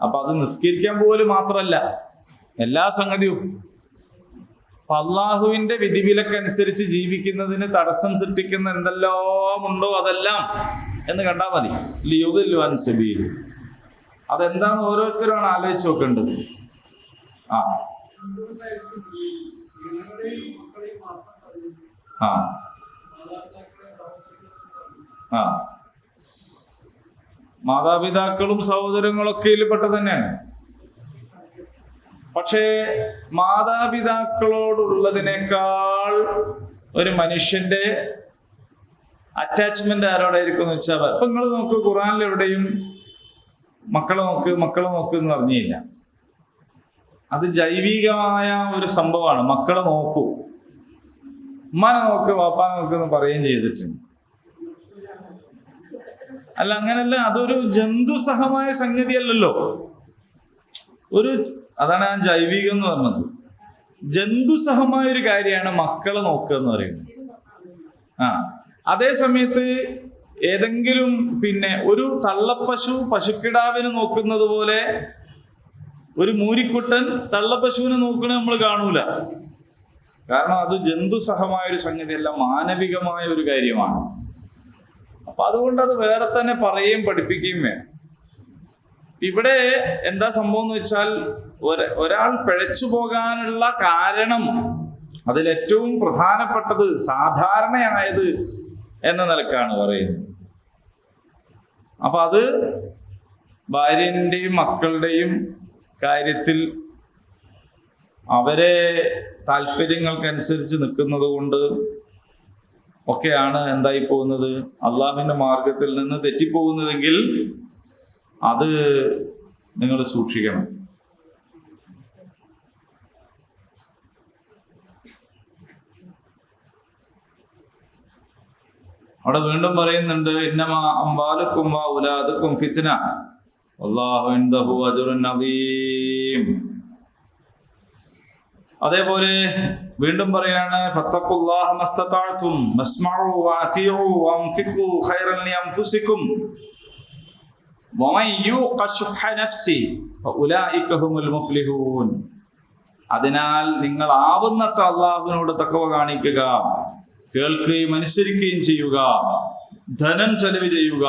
അപ്പൊ അത് നിസ്കരിക്കാൻ പോലും മാത്രല്ല എല്ലാ സംഗതിയും. അപ്പൊ അള്ളാഹുവിന്റെ വിധിവിലക്കനുസരിച്ച് ജീവിക്കുന്നതിന് തടസ്സം സൃഷ്ടിക്കുന്ന എന്തെല്ലാം ഉണ്ടോ അതെല്ലാം എന്ന് കണ്ടാ മതി. ലിയുദില്ലു അൻ സബീലി, അതെന്താന്ന് ഓരോരുത്തരാണ് ആലോചിച്ച് നോക്കേണ്ടത്. ആ ആ ആ മാതാപിതാക്കളും സഹോദരങ്ങളൊക്കെ ഇതിൽപ്പെട്ട തന്നെയാണ്. പക്ഷേ മാതാപിതാക്കളോടുള്ളതിനേക്കാൾ ഒരു മനുഷ്യന്റെ അറ്റാച്ച്മെന്റ് ആരോടായിരിക്കും എന്ന് വെച്ചാൽ, ഇപ്പൊ നിങ്ങൾ നോക്ക്, ഖുർആനിൽ എവിടെയും മക്കളെ നോക്ക് എന്ന് പറഞ്ഞില്ല. അത് ജൈവികമായ ഒരു സംഭവമാണ്. മക്കളെ നോക്കൂ, ഉമ്മാനെ നോക്ക്, വാപ്പാനെ നോക്ക് എന്ന് പറയുകയും ചെയ്തിട്ടുണ്ട്. അല്ല, അങ്ങനല്ല, അതൊരു ജന്തുസഹമായ സംഗതിയല്ലല്ലോ. അതാണ് ഞാൻ ജൈവികം എന്ന് പറഞ്ഞത്. ജന്തുസഹമായ ഒരു കാര്യമാണ് മക്കളെ നോക്കുക എന്ന് പറയുന്നത്. അതേ സമയത്ത് ഏതെങ്കിലും ഒരു തള്ളപ്പശു പശുക്കിടാവിന് നോക്കുന്നത് പോലെ ഒരു മൂരിക്കുട്ടൻ തള്ളപ്പശുവിനെ നോക്കണ നമ്മൾ കാണൂല. കാരണം അത് ജന്തുസഹമായ ഒരു സംഗതിയല്ല, മാനവികമായ ഒരു കാര്യമാണ്. അപ്പൊ അതുകൊണ്ട് അത് വേറെ തന്നെ പറയുകയും പഠിപ്പിക്കുകയും വേണം. ഇവിടെ എന്താ സംഭവം എന്ന് വെച്ചാൽ, ഒരാൾ പിഴച്ചു പോകാനുള്ള കാരണം അതിലേറ്റവും പ്രധാനപ്പെട്ടത് സാധാരണയായത് എന്ന നിലക്കാണ് പറയുന്നത്. അപ്പൊ അത് ഭാര്യന്റെയും മക്കളുടെയും കാര്യത്തിൽ അവരെ താല്പര്യങ്ങൾക്കനുസരിച്ച് നിൽക്കുന്നത് കൊണ്ട് ഒക്കെയാണ് എന്തായി പോകുന്നത്, അള്ളാഹുവിന്റെ മാർഗത്തിൽ നിന്ന് തെറ്റിപ്പോകുന്നതെങ്കിൽ അത് നിങ്ങൾ സൂക്ഷിക്കണം. അവിടെ വീണ്ടും പറയുന്നുണ്ട്, ഇന്നമാ അംവാലുക്കും വഔലാദുക്കും ഫിത്ന വല്ലാഹു ഇൻദഹു അജ്റുൻ അദീം. അതേപോലെ വീണ്ടും പറയാണ്, ഫത്തഖുല്ലാഹ മസ്തതഅതും വസ്മഉ വഅതിഉ വഅൻഫിഖു ഖൈറൻ ലിഅൻഫുസികും വമൻ യൂഖ ശുഹ നഫ്സി ഫഉലൈക ഹുമുൽ മുഫ്ലിഹൂൻ. അതിനാൽ നിങ്ങൾ ആവുന്നത്ര അല്ലാഹുവിനോട് തഖ്വ കാണിക്കുക, കേൾക്കുകയും അനുസരിക്കുകയും ചെയ്യുക, ധനം ചെലവ് ചെയ്യുക,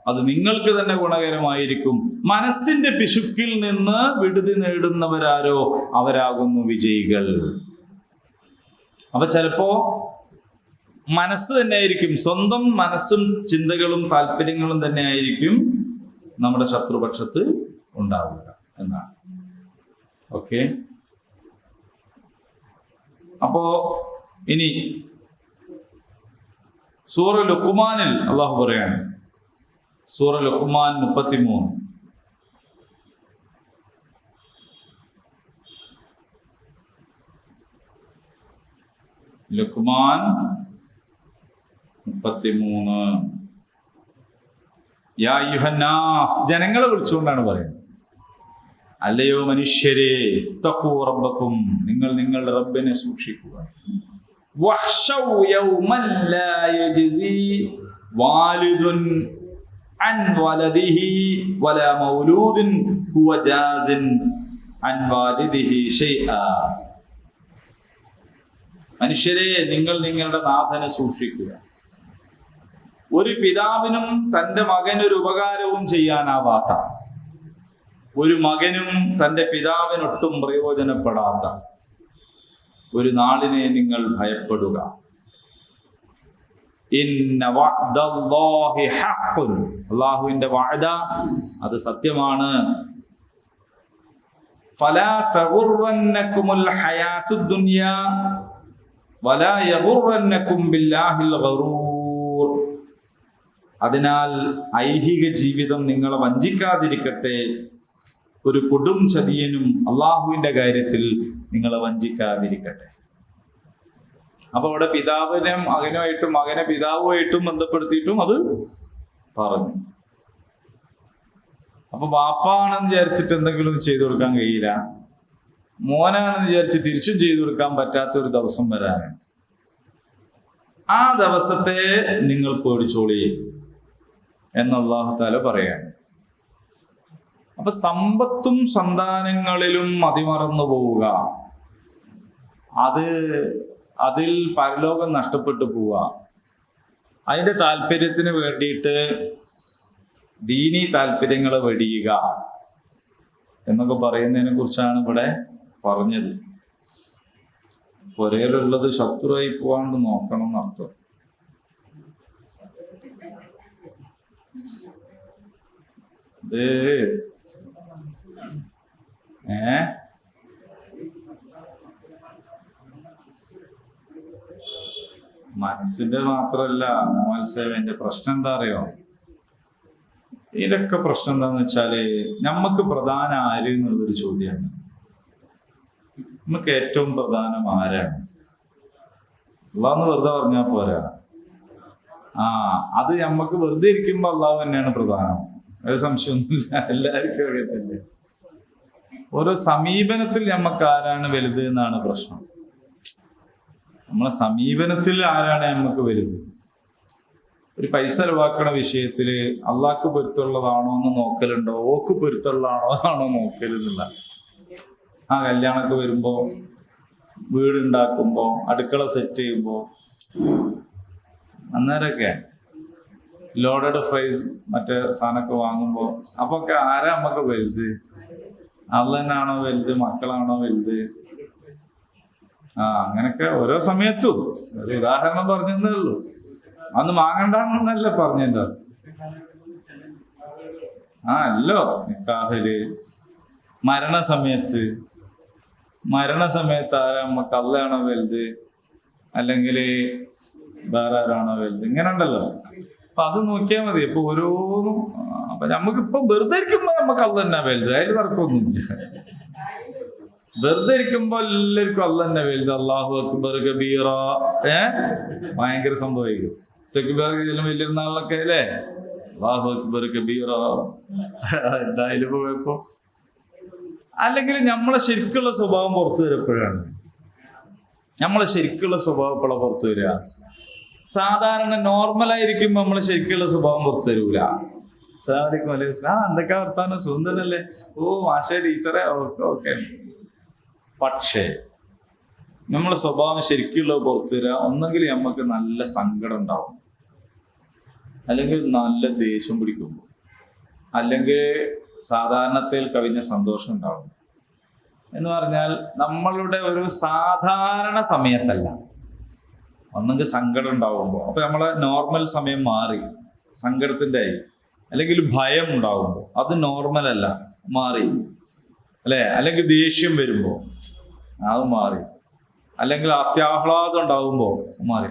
അത് നിങ്ങൾക്ക് തന്നെ ഗുണകരമായിരിക്കും. മനസ്സിന്റെ പിശുക്കിൽ നിന്ന് വിടുതി നേടുന്നവരാരോ അവരാകുന്നു വിജയികൾ. അപ്പൊ ചിലപ്പോ മനസ്സ് തന്നെ ആയിരിക്കും, സ്വന്തം മനസ്സും ചിന്തകളും താല്പര്യങ്ങളും തന്നെ ആയിരിക്കും നമ്മുടെ ശത്രുപക്ഷത്ത് ഉണ്ടാവുക എന്നാണ്. ഓക്കെ, അപ്പോ ഇനി സൂറ ലുഖ്മാനിൽ അള്ളാഹു പറയാണ്, സൂറ ലുഖ്മാൻ 33. ലുഖ്മാൻ 33. യാ അയ്യുഹന്നാസ്, ജനങ്ങളെ വിളിച്ചുകൊണ്ടാണ് പറയുന്നത്. അല്ലയോ മനുഷ്യരെ, തഖൂ റബ്ബക്കും, നിങ്ങൾ നിങ്ങളുടെ റബ്ബിനെ സൂക്ഷിക്കുക. വഹ്ശൗ യൗമൻ ലാ യജ്സി വാലിദുൻ അൻ വലദിഹി വലാ മൗലൂദുൻ ഹുവ ജാസിൻ അൻ വാലിദിഹി ഷൈആ. മനുഷ്യരെ, നിങ്ങൾ നിങ്ങളുടെ നാഥനെ സൂക്ഷിക്കുക. ഒരു പിതാവിനും തൻ്റെ മകനൊരു ഉപകാരവും ചെയ്യാനാവാത്ത, ഒരു മകനും തൻ്റെ പിതാവിനൊട്ടും പ്രയോജനപ്പെടാത്ത ഒരു നാളിനെ നിങ്ങൾ ഭയപ്പെടുക. ഇന്ന വഅദല്ലാഹി ഹഖ്ഖുൻ, അല്ലാഹുവിന്റെ വഅദ അത് സത്യമാണ്. ഫലാ തഗുറന്നകുമുൽ ഹയാത്തുദ് ദുനിയാ വലാ യഗുറന്നകും ബില്ലാഹിൽ ഗറൂർ. അതിനാൽ ഐഹിക ജീവിതം നിങ്ങളെ വഞ്ചിക്കാതിരിക്കട്ടെ, ഒരു കൊടും ചതിയനും അള്ളാഹുവിന്റെ കാര്യത്തിൽ നിങ്ങളെ വഞ്ചിക്കാതിരിക്കട്ടെ. അപ്പൊ അവിടെ പിതാവിനെ മകനുമായിട്ടും മകനെ പിതാവുമായിട്ടും ബന്ധപ്പെടുത്തിയിട്ടും അത് പറഞ്ഞു. അപ്പൊ ബാപ്പാണെന്ന് വിചാരിച്ചിട്ട് എന്തെങ്കിലും ചെയ്തു കൊടുക്കാൻ കഴിയില്ല, മോനാണെന്ന് വിചാരിച്ച് തിരിച്ചും ചെയ്തു കൊടുക്കാൻ പറ്റാത്ത ഒരു ദിവസം വരാനാണ്. ആ ദിവസത്തെ നിങ്ങൾ പേടിച്ചോളി എന്ന് അല്ലാഹു തആല പറയാണ്. അപ്പൊ സമ്പത്തും സന്താനങ്ങളിലും മതിമറന്നു പോവുക, അതിൽ പരലോകം നഷ്ടപ്പെട്ടു പോവുക, അതിന്റെ താല്പര്യത്തിന് വേണ്ടിയിട്ട് ദീനീ താല്പര്യങ്ങളെ വെടിയുക എന്നൊക്കെ പറയുന്നതിനെ കുറിച്ചാണ് ഇവിടെ പറഞ്ഞത്. പുരയിലുള്ളത് ശത്രുവായി പോവാണ്ട് നോക്കണം എന്നർത്ഥം. മനസ്സിന്റെ മാത്രല്ല മത്സരന്റെ പ്രശ്നം എന്താ അറിയോ? ഇതിലൊക്കെ പ്രശ്നം എന്താന്ന് വെച്ചാല് നമുക്ക് പ്രധാന ആര് എന്നുള്ളൊരു ചോദ്യമാണ്. നമുക്ക് ഏറ്റവും പ്രധാനം ആരാണ്? അള്ളാഹ് വെറുതെ പറഞ്ഞാൽ പോരാ. അത് നമ്മക്ക് വെറുതെ ഇരിക്കുമ്പോ അള്ളാഹു തന്നെയാണ് പ്രധാനം, അത് സംശയമൊന്നുമില്ല, എല്ലാവർക്കും അറിയത്തില്ലേ. ഓരോ സമീപനത്തിൽ നമുക്ക് ആരാണ് വലുത് എന്നാണ് പ്രശ്നം. നമ്മളെ സമീപനത്തിൽ ആരാണ് നമുക്ക് വലുത്? ഒരു പൈസ ചെലവാക്കണ വിഷയത്തില് അള്ളാഹ്ക്ക് പൊരുത്തുള്ളതാണോ എന്ന് നോക്കലുണ്ടോ, ഓക്ക് പൊരുത്തുള്ളതാണോ നോക്കലില്ല. കല്യാണമൊക്കെ വരുമ്പോ, വീടുണ്ടാക്കുമ്പോ, അടുക്കള സെറ്റ് ചെയ്യുമ്പോ, അന്നേരമൊക്കെ ലോഡഡ് ഫ്രൈസ് മറ്റേ സാധനമൊക്കെ വാങ്ങുമ്പോ അപ്പൊക്കെ ആരാ നമുക്ക് വലുത്? അള്ളാഹ് തന്നെയാണോ വലുത്? മക്കളാണോ വലുത്? അങ്ങനൊക്കെ ഓരോ സമയത്തും ഒരു ഉദാഹരണം പറഞ്ഞതേ ഉള്ളൂ. അന്ന് വാങ്ങണ്ടെന്നല്ല പറഞ്ഞതിൻ്റെ അല്ലോ. നിക്കാഹില് മരണസമയത്ത് ആരാ നമുക്ക് അള്ളയാണോ വലുത് അല്ലെങ്കിൽ വേറെ ആരാണോ വലുത്, ഇങ്ങനെ ഉണ്ടല്ലോ. അപ്പൊ അത് നോക്കിയാൽ മതി. ഇപ്പൊ ഓരോന്നും അപ്പൊ നമുക്കിപ്പൊ വെറുതെ ഇരിക്കുമ്പോ നമുക്ക് അള്ള തന്നെ വലുത്, അതിൽ തർക്കമൊന്നുമില്ല. വെറുതെ ഇരിക്കുമ്പോ എല്ലാവർക്കും അള്ള തന്നെ വലുത്. അള്ളാഹു അക്ബർ കബീറ ഭയങ്കര സംഭവിക്കും. തെക്കുബേർ വലിയ നാളിലൊക്കെ അല്ലേ അള്ളാഹു അക്ബർ കബീറ എന്തായാലും പോയപ്പോ. അല്ലെങ്കിൽ നമ്മളെ ശരിക്കുള്ള സ്വഭാവം പുറത്തു വരപ്പോഴാണ്. നമ്മളെ ശരിക്കുള്ള സ്വഭാവം എപ്പോഴാണ് പുറത്തു വരിക? സാധാരണ നോർമലായിരിക്കുമ്പോ നമ്മളെ ശരിക്കുള്ള സ്വഭാവം പുറത്തു വരൂല. അസ്സലാമു അലൈക്കും വലൈക്കും സ്ലാം, എന്തൊക്കെ വർത്താനം, സുന്ദരല്ലേ, ഓ മാഷേ ടീച്ചറെ, ഓക്കെ ഓക്കെ. പക്ഷേ നമ്മളെ സ്വഭാവം ശരിക്കുള്ളത് പുറത്തു വരിക ഒന്നെങ്കിൽ നമുക്ക് നല്ല സങ്കടം ഉണ്ടാവും, അല്ലെങ്കിൽ നല്ല ദേഷ്യം പിടിക്കുമ്പോൾ, അല്ലെങ്കിൽ സാധാരണത്തിൽ കവിഞ്ഞ സന്തോഷം ഉണ്ടാവും. എന്ന് പറഞ്ഞാൽ നമ്മളുടെ ഒരു സാധാരണ സമയത്തല്ല, ഒന്നെങ്കിൽ സങ്കടം ഉണ്ടാവുമ്പോൾ, അപ്പൊ നമ്മളെ നോർമൽ സമയം മാറി സങ്കടത്തിൻ്റെ ആയി. അല്ലെങ്കിൽ ഭയം ഉണ്ടാവുമ്പോൾ അത് നോർമൽ അല്ല, മാറി അല്ലെ. അല്ലെങ്കിൽ ദേഷ്യം വരുമ്പോൾ അത് മാറി. അല്ലെങ്കിൽ അത്യാഹ്ലാദം ഉണ്ടാവുമ്പോൾ മാറി.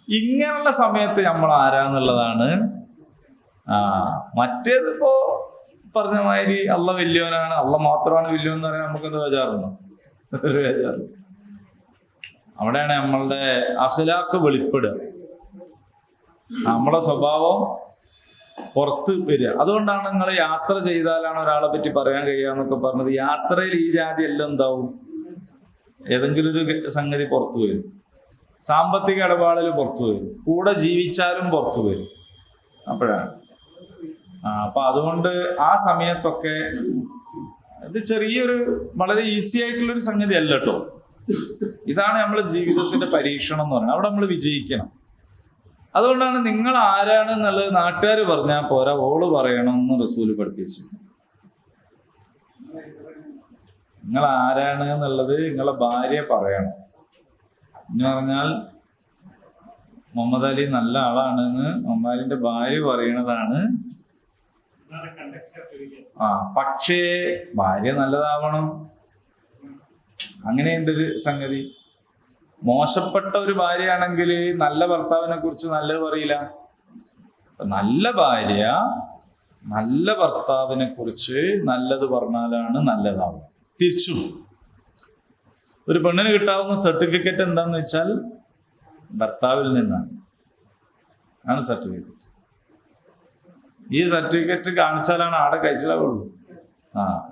ഇങ്ങനെയുള്ള സമയത്ത് നമ്മൾ ആരാന്നുള്ളതാണ്. മറ്റേതിപ്പോ പറഞ്ഞ മാതിരി അള്ള വലിയവനാണ്, അള്ള മാത്രമാണ് വലിയവൻ എന്ന് പറയാൻ നമുക്കെന്ത് ബേജാറുണ്ടോ? ഒരു ബേജാറ്. അവിടെയാണ് നമ്മളുടെ അഖ്ലാഖ് വെളിപ്പെടുക, നമ്മളെ സ്വഭാവം പുറത്ത് വരിക. അതുകൊണ്ടാണ് നിങ്ങൾ യാത്ര ചെയ്താലാണ് ഒരാളെ പറ്റി പറയാൻ കഴിയാന്നൊക്കെ പറഞ്ഞത്. യാത്രയിൽ ഈ ജാതി എല്ലാം എന്താവും, ഏതെങ്കിലും ഒരു സംഗതി പുറത്തു വരും. സാമ്പത്തിക ഇടപാടിൽ പുറത്തു വരും, കൂടെ ജീവിച്ചാലും പുറത്തു വരും. അപ്പോഴാണ് അപ്പൊ അതുകൊണ്ട് ആ സമയത്തൊക്കെ ഇത് ചെറിയൊരു വളരെ ഈസി ആയിട്ടുള്ളൊരു സംഗതി അല്ല കേട്ടോ. ഇതാണ് നമ്മളെ ജീവിതത്തിന്റെ പരീക്ഷണം എന്ന് പറയുന്നത്. അവിടെ നമ്മൾ വിജയിക്കണം. അതുകൊണ്ടാണ് നിങ്ങൾ ആരാണ് എന്നുള്ളത് നാട്ടുകാർ പറഞ്ഞാൽ പോരാ, ഓള് പറയണം എന്ന് റസൂല് പഠിപ്പിച്ചു. നിങ്ങൾ ആരാണ് എന്നുള്ളത് നിങ്ങളെ ഭാര്യ പറയണം. എന്ന് പറഞ്ഞാൽ മുഹമ്മദ് അലി നല്ല ആളാണെന്ന് മുഹമ്മദിന്റെ ഭാര്യ പറയണതാണ്. പക്ഷേ ഭാര്യ നല്ലതാവണം, അങ്ങനെയുണ്ടൊരു സംഗതി. മോശപ്പെട്ട ഒരു ഭാര്യയാണെങ്കിൽ നല്ല ഭർത്താവിനെ കുറിച്ച് നല്ലത് പറയില്ല. നല്ല ഭാര്യ നല്ല ഭർത്താവിനെ കുറിച്ച് നല്ലത് പറഞ്ഞാലാണ് നല്ലതാവുക. തിരിച്ചു ഒരു പെണ്ണിന് കിട്ടാവുന്ന സർട്ടിഫിക്കറ്റ് എന്താന്ന് വെച്ചാൽ ഭർത്താവിൽ നിന്നാണ് സർട്ടിഫിക്കറ്റ്. ഈ സർട്ടിഫിക്കറ്റ് കാണിച്ചാലാണ് ആടെ കഴിച്ചിലാവുള്ളൂ.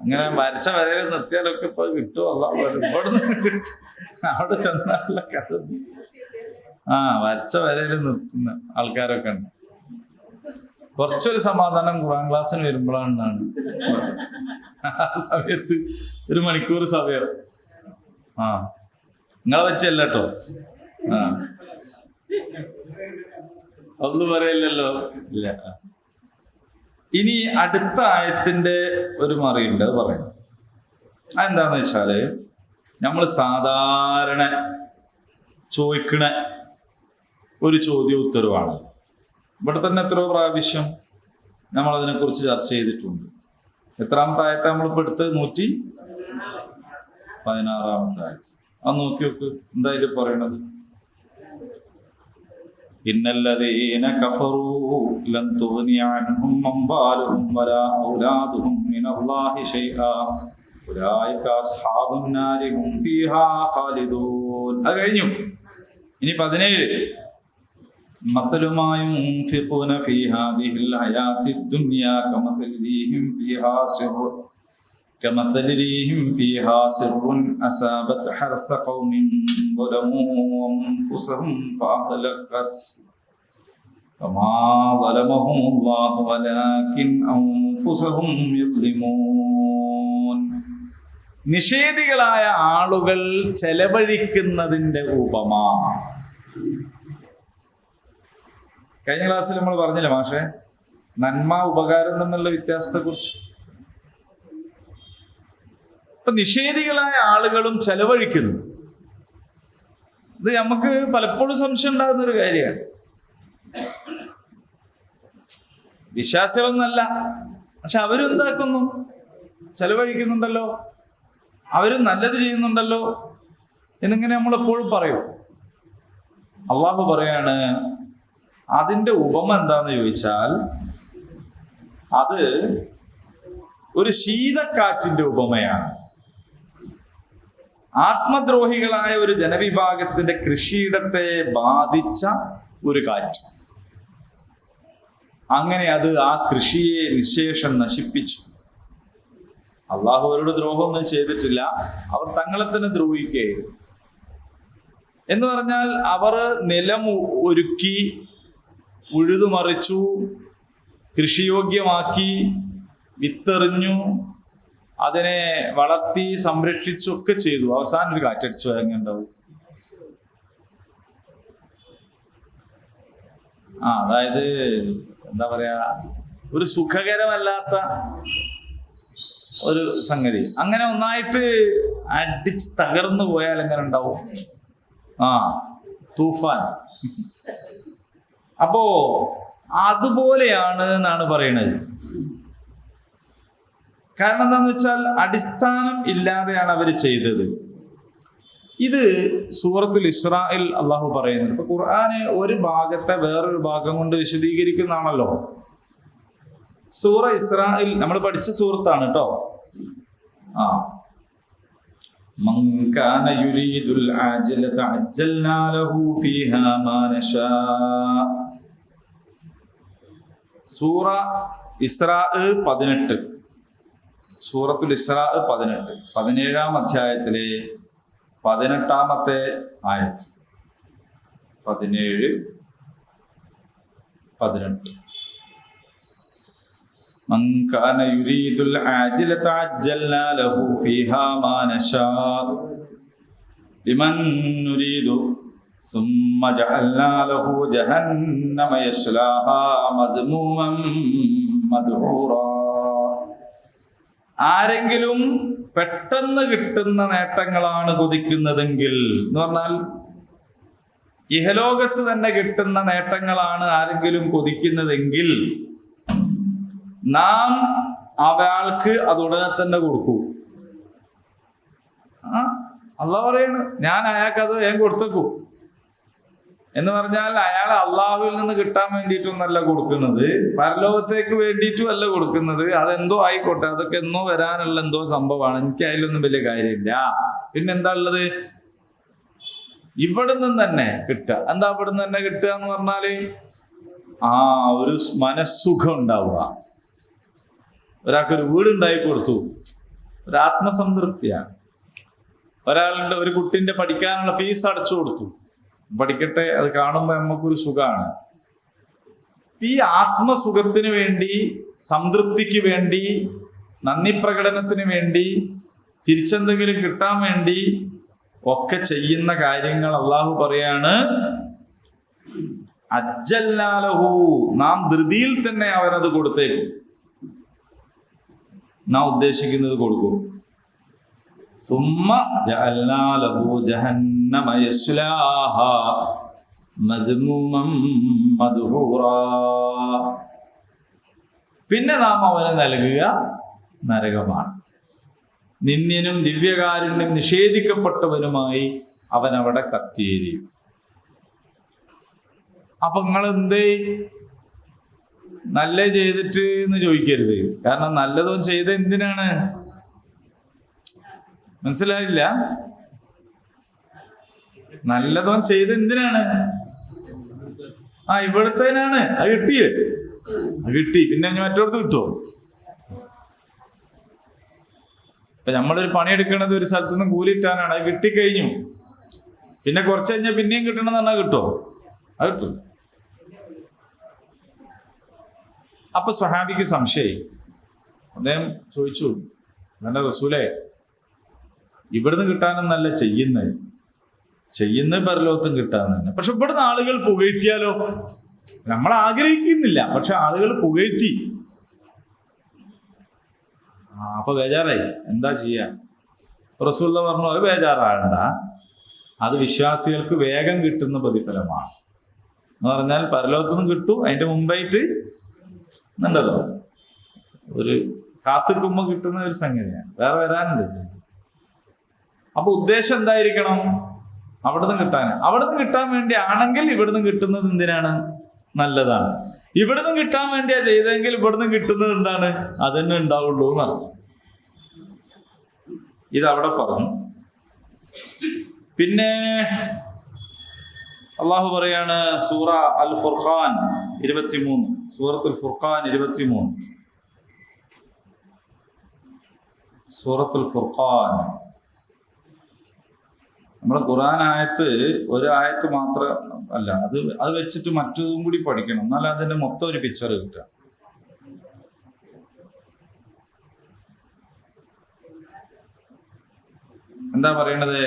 ഇങ്ങനെ വരച്ച വരയിൽ നിർത്തിയാലൊക്കെ ഇപ്പൊ കിട്ടുമല്ല, ഇവിടെ നിന്ന് കിട്ടും. അവിടെ ചെന്നാലുള്ള കഥ വരച്ച വരയിൽ നിർത്തുന്ന ആൾക്കാരൊക്കെ ഉണ്ട്. കുറച്ചൊരു സമാധാനം ഖുർആൻ ക്ലാസ്സിന് വരുമ്പോഴാണ്. ആ സമയത്ത് 1 മണിക്കൂർ സമയം നിങ്ങളെ വെച്ചല്ല കേട്ടോ. ഒന്നും പറയില്ലല്ലോ, ഇല്ല. ഇനി അടുത്ത ആയത്തിന്റെ ഒരു മറിയുണ്ട്, അത് പറയാം. അതെന്താന്ന് വെച്ചാല് നമ്മൾ സാധാരണ ചോദിക്കണ ഒരു ചോദ്യ ഉത്തരവാണ്. ഇവിടെ തന്നെ എത്രയോ പ്രാവശ്യം നമ്മൾ അതിനെക്കുറിച്ച് ചർച്ച ചെയ്തിട്ടുണ്ട്. എത്രാമത്തെ ആയത്തെ നമ്മളിപ്പോൾ എടുത്ത് 116 ആയത്ത്. അത് നോക്കി നോക്ക് എന്തായാലും പറയണത്. ഇന്നല്ലദീന കഫറൂ ലൻ തുഗ്നി അൻഹും അംവാലുഹും വലാ ഔലാദുഹും മിനല്ലാഹി ശൈആ ഉലൈക അസ്ഹാബുൻ നാരി ഹും ഫീഹാ ഖാലിദൂൻ. അത് കഴിഞ്ഞു. ഇനി 17. مثل ما ينفقون في هذه الحياة الدنيا كمثل ريح فيها سر أصابت حرث قوم ظلموا أنفسهم فأهلكت فما ظلمهم الله ولكن أنفسهم يظلمون. നിഷേധികളായ ആളുകൾ ചെലവഴിക്കുന്നതിന്റെ ഉപമ. കഴിഞ്ഞ ക്ലാസ്സിൽ നമ്മൾ പറഞ്ഞില്ലേ മാഷെ, നന്മ ഉപകാരം തമ്മിലുള്ള വ്യത്യാസത്തെ കുറിച്ച്. ഇപ്പൊ നിഷേധികളായ ആളുകളും ചെലവഴിക്കുന്നു. ഇത് നമുക്ക് പലപ്പോഴും സംശയം ഉണ്ടാകുന്ന ഒരു കാര്യമാണ്. വിശ്വാസികളൊന്നല്ല, പക്ഷെ അവരും എന്താക്കുന്നു, ചെലവഴിക്കുന്നുണ്ടല്ലോ, അവരും നല്ലത് ചെയ്യുന്നുണ്ടല്ലോ എന്നിങ്ങനെ നമ്മൾ എപ്പോഴും പറയും. അള്ളാഹു പറയാണ്, അതിന്റെ ഉപമ എന്താന്ന് ചോദിച്ചാൽ അത് ഒരു ശീതക്കാറ്റിന്റെ ഉപമയാണ്. ആത്മദ്രോഹികളായ ഒരു ജനവിഭാഗത്തിന്റെ കൃഷിയിടത്തെ ബാധിച്ച ഒരു കാറ്റ്. അങ്ങനെ അത് ആ കൃഷിയെ നിശേഷം നശിപ്പിച്ചു. അള്ളാഹു അവരോട് ദ്രോഹമൊന്നും ചെയ്തിട്ടില്ല, അവർ തങ്ങളെ തന്നെ ദ്രോഹിക്കുകയായിരുന്നു. എന്ന് പറഞ്ഞാൽ അവർ നിലം ഒരുക്കി, ഉഴുതുമറിച്ചു, കൃഷിയോഗ്യമാക്കി, വിത്തെറിഞ്ഞു, അതിനെ വളർത്തി സംരക്ഷിച്ചു ഒക്കെ ചെയ്തു. അവസാനം ഒരു കാറ്റടിച്ചു, എങ്ങനെ ഉണ്ടാവും? അതായത് എന്താ പറയാ, ഒരു സുഖകരമല്ലാത്ത ഒരു സംഗതി. അങ്ങനെ ഒന്നായിട്ട് അടിച്ച് തകർന്നു പോയാൽ എങ്ങനെ ഉണ്ടാവും? തൂഫാൻ. അപ്പോ അതുപോലെയാണ് എന്നാണ് പറയുന്നത്. കാരണം എന്താന്ന് വെച്ചാൽ അടിസ്ഥാനം ഇല്ലാതെയാണ് അവർ ചെയ്തത്. ഇത് സൂറത്തുൽ ഇസ്രായിൽ അള്ളാഹു പറയുന്നത്. ഇപ്പൊ ഖുർആന് ഒരു ഭാഗത്തെ വേറൊരു ഭാഗം കൊണ്ട് വിശദീകരിക്കുന്നതാണല്ലോ. സൂറ ഇസ്രായിൽ നമ്മൾ പഠിച്ച സൂറത്താണ് കേട്ടോ. മൻ കാന യുരീദുൽ ആജിലത അജ്ജൽനാ ലഹു ഫീഹാ മാ നശാ. സൂറ ഇസ്രാ 18, സൂറത്തുൽ ഇസ്രാ 18, 17-ാം അധ്യായത്തിലെ 18-ാമത്തെ ആയത്ത്. 17, 18. മൻ കാന യുരീദുൽ ആജിലത അജ്ജൽനാ ലഹു ഫീഹാ മാ നശാ ലിമൻ നുരീദു സുമ്മ ജഅൽനാ ലഹു ജഹന്നമ യസ്ലാഹാ മദ്മൂമൻ മദ്ഹൂറാ. ആരെങ്കിലും പെട്ടെന്ന് കിട്ടുന്ന നേട്ടങ്ങളാണ് കൊതിക്കുന്നതെങ്കിൽ, എന്ന് പറഞ്ഞാൽ ഇഹലോകത്ത് തന്നെ കിട്ടുന്ന നേട്ടങ്ങളാണ് ആരെങ്കിലും കൊതിക്കുന്നതെങ്കിൽ നാം അയാൾക്ക് അത് ഉടനെ തന്നെ കൊടുക്കൂ. അള്ളാഹ് പറയാണ്, ഞാൻ അയാൾക്കത് ഞാൻ കൊടുത്തേക്കൂ. എന്ന് പറഞ്ഞാൽ അയാൾ അള്ളാഹുവിൽ നിന്ന് കിട്ടാൻ വേണ്ടിയിട്ടൊന്നല്ല കൊടുക്കുന്നത്, പരലോകത്തേക്ക് വേണ്ടിയിട്ടും അല്ല കൊടുക്കുന്നത്. അതെന്തോ ആയിക്കോട്ടെ, അതൊക്കെ എന്നോ വരാനുള്ള എന്തോ സംഭവമാണ്, എനിക്ക് അതിലൊന്നും വലിയ കാര്യമില്ല. പിന്നെന്താ ഉള്ളത്? ഇവിടെ നിന്ന് തന്നെ കിട്ടുക. എന്താ ഇവിടെ നിന്ന് തന്നെ കിട്ടുക എന്ന് പറഞ്ഞാല് ഒരു മനസ്സുഖം ഉണ്ടാവുക. ഒരാൾക്കൊരു വീടുണ്ടായി കൊടുത്തു, ഒരു ആത്മസംതൃപ്തിയാണ്. ഒരാളുടെ ഒരു കുട്ടിന്റെ പഠിക്കാനുള്ള ഫീസ് അടച്ചു കൊടുത്തു, പഠിക്കട്ടെ, അത് കാണുമ്പോൾ നമുക്കൊരു സുഖമാണ്. ഈ ആത്മസുഖത്തിന് വേണ്ടി, സംതൃപ്തിക്ക് വേണ്ടി, നന്ദി പ്രകടനത്തിന് വേണ്ടി, തിരിച്ചെന്തെങ്കിലും കിട്ടാൻ വേണ്ടി ഒക്കെ ചെയ്യുന്ന കാര്യങ്ങൾ അള്ളാഹു പറയാണ്, അജ്ജൽനാ ലഹു, നാം ധൃതിയിൽ തന്നെ അവനത് കൊടുത്തേക്കും. നാം ഉദ്ദേശിക്കുന്നത് കൊടുക്കും. സുമ്മ ജഅൽനാ ലഹു ജഹന്നമ യസ്ലാഹാ മദ്മൂമൻ മദ്ഹൂറാ. പിന്നെ നാം അവന് നൽകുക നരകമാണ്. നിന്ദ്യനും ദിവ്യകാരുണ്യം നിഷേധിക്കപ്പെട്ടവനുമായി അവൻ അവിടെ കത്തിയേരിയും. അപ്പൊ നിങ്ങൾ എന്തേ നല്ല ചെയ്തിട്ട് എന്ന് ചോദിക്കരുത്. കാരണം നല്ലതും ചെയ്ത എന്തിനാണ്? മനസ്സിലായില്ല? നല്ലതും ചെയ്ത എന്തിനാണ്? ഇവിടുത്തേനാണ്. അത് കിട്ടിയേ, അത് കിട്ടി. പിന്നെ മറ്റോടത്ത് കിട്ടുമോ? ഇപ്പൊ നമ്മളൊരു പണിയെടുക്കണത് ഒരു സ്ഥലത്തു നിന്ന് കൂലിയിട്ടാനാണ്, അത് കിട്ടിക്കഴിഞ്ഞു. പിന്നെ കുറച്ച് കഴിഞ്ഞാൽ പിന്നെയും കിട്ടണമെന്ന് പറഞ്ഞാൽ കിട്ടുമോ? അത് കിട്ടും. അപ്പൊ സ്വഹാബിക്ക് സംശയായി. അദ്ദേഹം ചോദിച്ചു, നല്ല റസൂലേ, ഇവിടുന്ന് കിട്ടാനെന്നല്ല ചെയ്യുന്നത് പരലോകത്തും കിട്ടാന്ന് തന്നെ. പക്ഷെ ഇവിടുന്ന് ആളുകൾ പുകഴ്ത്തിയാലോ? നമ്മൾ ആഗ്രഹിക്കുന്നില്ല, പക്ഷെ ആളുകൾ പുകഴ്ത്തി. അപ്പൊ ബേജാറായി. എന്താ ചെയ്യാ? റസൂൽ പറഞ്ഞു, അത് ബേജാറാകണ്ട, അത് വിശ്വാസികൾക്ക് വേഗം കിട്ടുന്ന പ്രതിഫലമാണ്. എന്ന് പറഞ്ഞാൽ പരലോകത്തുനിന്നും കിട്ടും, അതിന്റെ മുമ്പായിട്ട് എന്നുണ്ടല്ലോ ഒരു കാത്തിരിക്കുമ്പോൾ കിട്ടുന്ന ഒരു സംഗതിയാണ്, വേറെ വരാനുണ്ട്. അപ്പൊ ഉദ്ദേശം എന്തായിരിക്കണം? അവിടുന്ന് കിട്ടാൻ വേണ്ടി ആണെങ്കിൽ ഇവിടുന്ന് കിട്ടുന്നത് എന്തിനാണ്? നല്ലതാണ്. ഇവിടുന്ന് കിട്ടാൻ വേണ്ടിയാ ചെയ്തെങ്കിൽ ഇവിടുന്ന് കിട്ടുന്നത് എന്താണ്? അതന്നെ ഉണ്ടാവുള്ളൂ എന്നർത്ഥം. ഇതവിടെ പറഞ്ഞു. പിന്നെ അള്ളാഹു പറയാണ് സൂറ അൽ ഫുർഖാൻ 23, സൂറത്തുൽ ഫുർഖാൻ 23, സൂറത്തുൽ ഫുർഖാൻ. നമ്മുടെ ഖുർആൻ ആയത്ത് ഒരു ആയത്ത് മാത്രം അല്ല, അത് വെച്ചിട്ട് മറ്റതും കൂടി പഠിക്കണം, എന്നാലും അതിന്റെ മൊത്തം ഒരു പിക്ചർ കിട്ടുക. എന്താ പറയണത്?